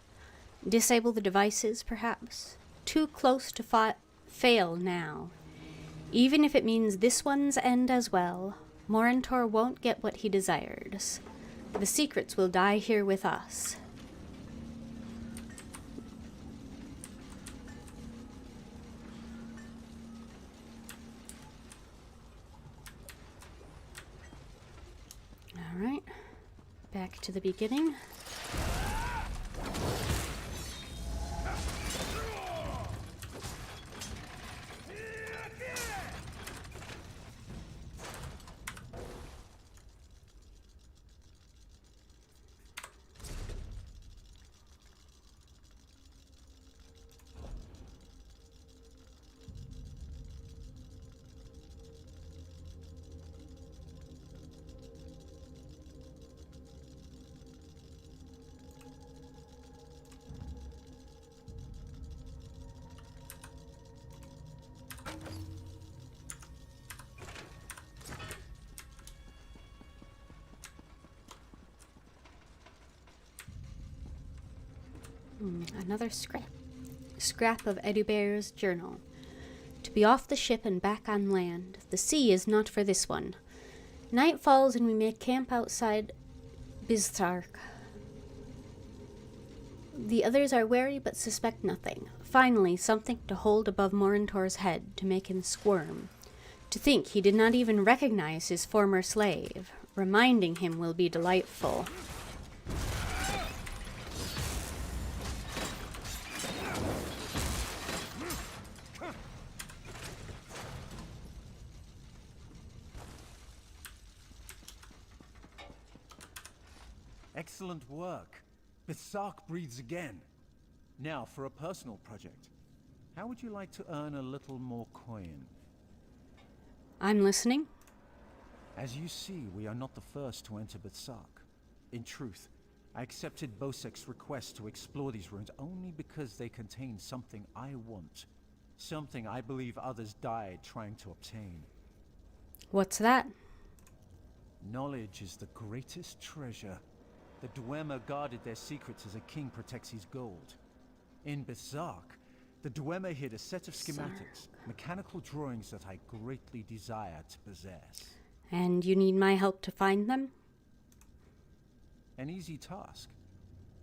Disable the devices, perhaps. Too close to fail now. Even if it means this one's end as well, Morantor won't get what he desires. The secrets will die here with us. Alright, back to the beginning. Another scrap of Edubert's journal. To be off the ship and back on land. The sea is not for this one. Night falls and we make camp outside Bizark. The others are wary but suspect nothing. Finally, something to hold above Morantor's head to make him squirm. To think he did not even recognize his former slave. Reminding him will be delightful. Excellent work. Bizark breathes again. Now for a personal project. How would you like to earn a little more coin? I'm listening. As you see, we are not the first to enter Bizark. In truth, I accepted Bosek's request to explore these ruins only because they contain something I want. Something I believe others died trying to obtain. What's that? Knowledge is the greatest treasure. The Dwemer guarded their secrets as a king protects his gold. In Berserk, the Dwemer hid a set of schematics, mechanical drawings that I greatly desire to possess. And you need my help to find them? An easy task.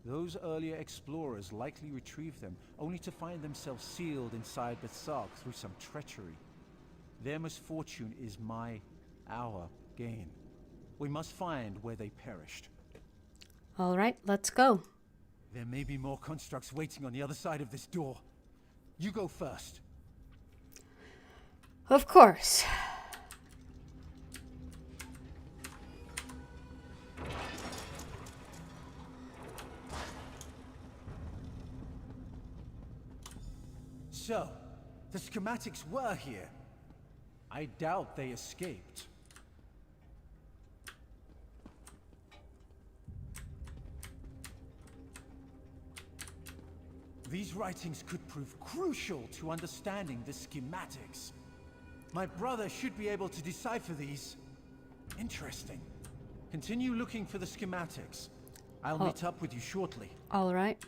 Those earlier explorers likely retrieved them, only to find themselves sealed inside Berserk through some treachery. Their misfortune is our gain. We must find where they perished. All right, let's go. There may be more constructs waiting on the other side of this door. You go first. Of course. So, the schematics were here. I doubt they escaped. These writings could prove crucial to understanding the schematics. My brother should be able to decipher these. Interesting. Continue looking for the schematics. I'll meet up with you shortly. All right.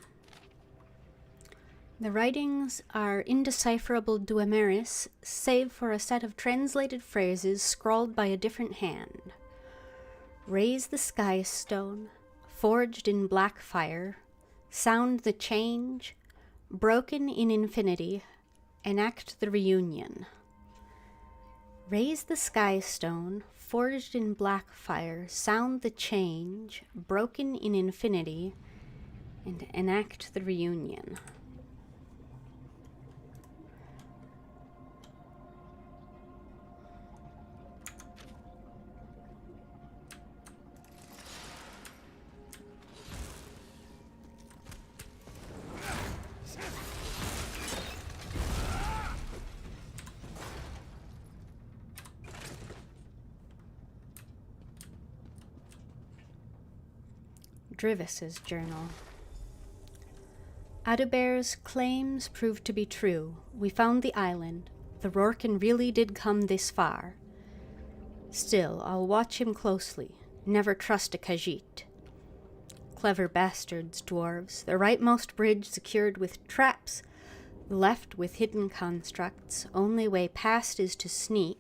The writings are indecipherable Dwemeris, save for a set of translated phrases scrawled by a different hand. Raise the sky stone, forged in black fire, sound the change, broken in infinity, enact the reunion. Raise the sky stone, forged in black fire, sound the change, broken in infinity, and enact the reunion. Drivis's journal. Aduber's claims proved to be true. We found the island. The Rorken really did come this far. Still, I'll watch him closely. Never trust a Khajiit. Clever bastards, dwarves. The rightmost bridge secured with traps, the left with hidden constructs. Only way past is to sneak.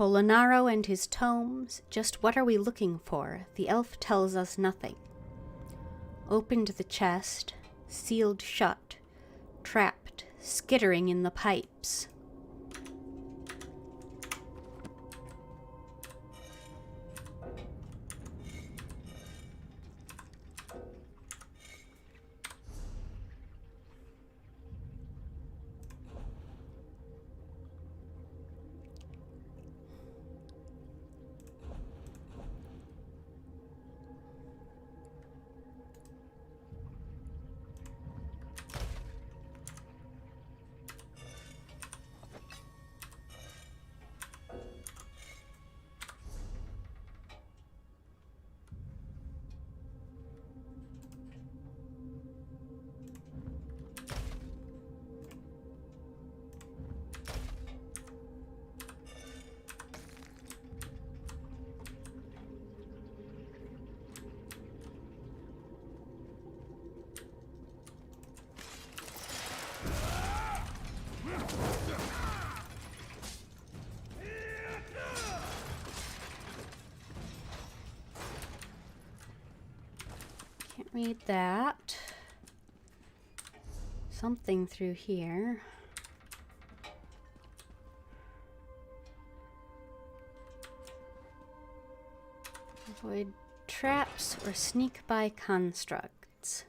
Polonaro and his tomes, just what are we looking for? The elf tells us nothing. Opened the chest, sealed shut, trapped, skittering in the pipes. Read that. Something through here. Avoid traps or sneak by constructs.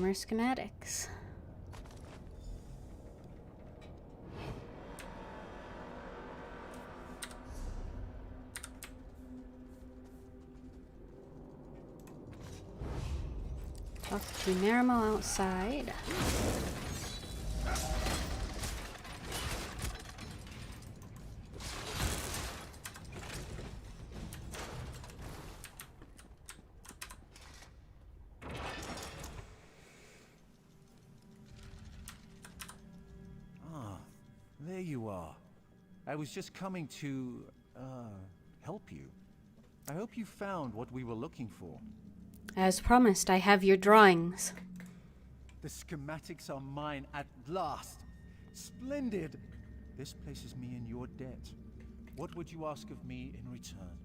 Dwemer schematics. Talk to Nermo outside. There you are. I was just coming to, help you. I hope you found what we were looking for. As promised, I have your drawings. The schematics are mine at last. Splendid! This places me in your debt. What would you ask of me in return?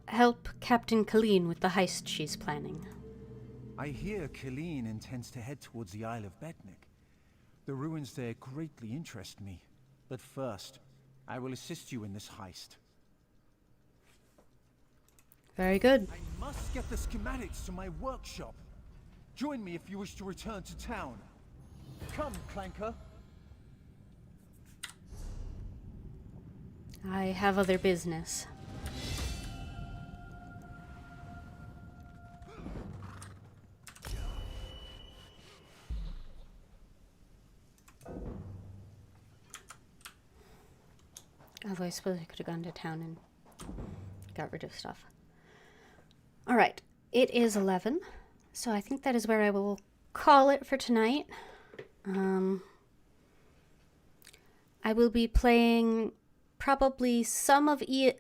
Help Captain Nicholeen with the heist she's planning. I hear Nicholeen intends to head towards the Isle of Betnik. The ruins there greatly interest me. But first, I will assist you in this heist. Very good. I must get the schematics to my workshop. Join me if you wish to return to town. Come, Clanker. I have other business. Although I suppose I could have gone to town and got rid of stuff. Alright, it is 11, so I think that is where I will call it for tonight. I will be playing probably some of this,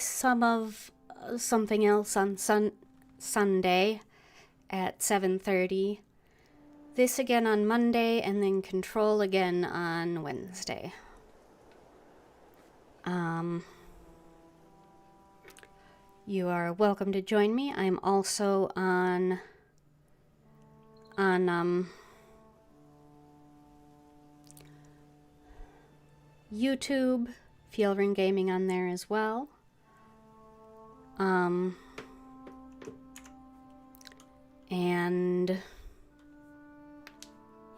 some of something else on Sunday at 7:30. This again on Monday, and then Control again on Wednesday. You are welcome to join me. I'm also on YouTube, Fjellring Gaming on there as well. And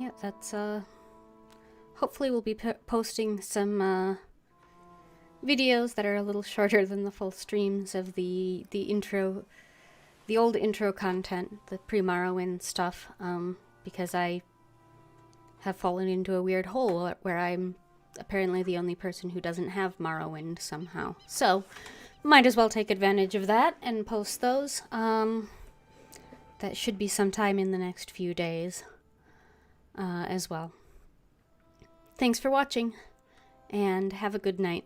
yeah, that's hopefully we'll be posting some videos that are a little shorter than the full streams of the intro, the old intro content, the pre-Morrowind stuff, because I have fallen into a weird hole where I'm apparently the only person who doesn't have Morrowind somehow. So, might as well take advantage of that and post those. That should be sometime in the next few days as well. Thanks for watching, and have a good night.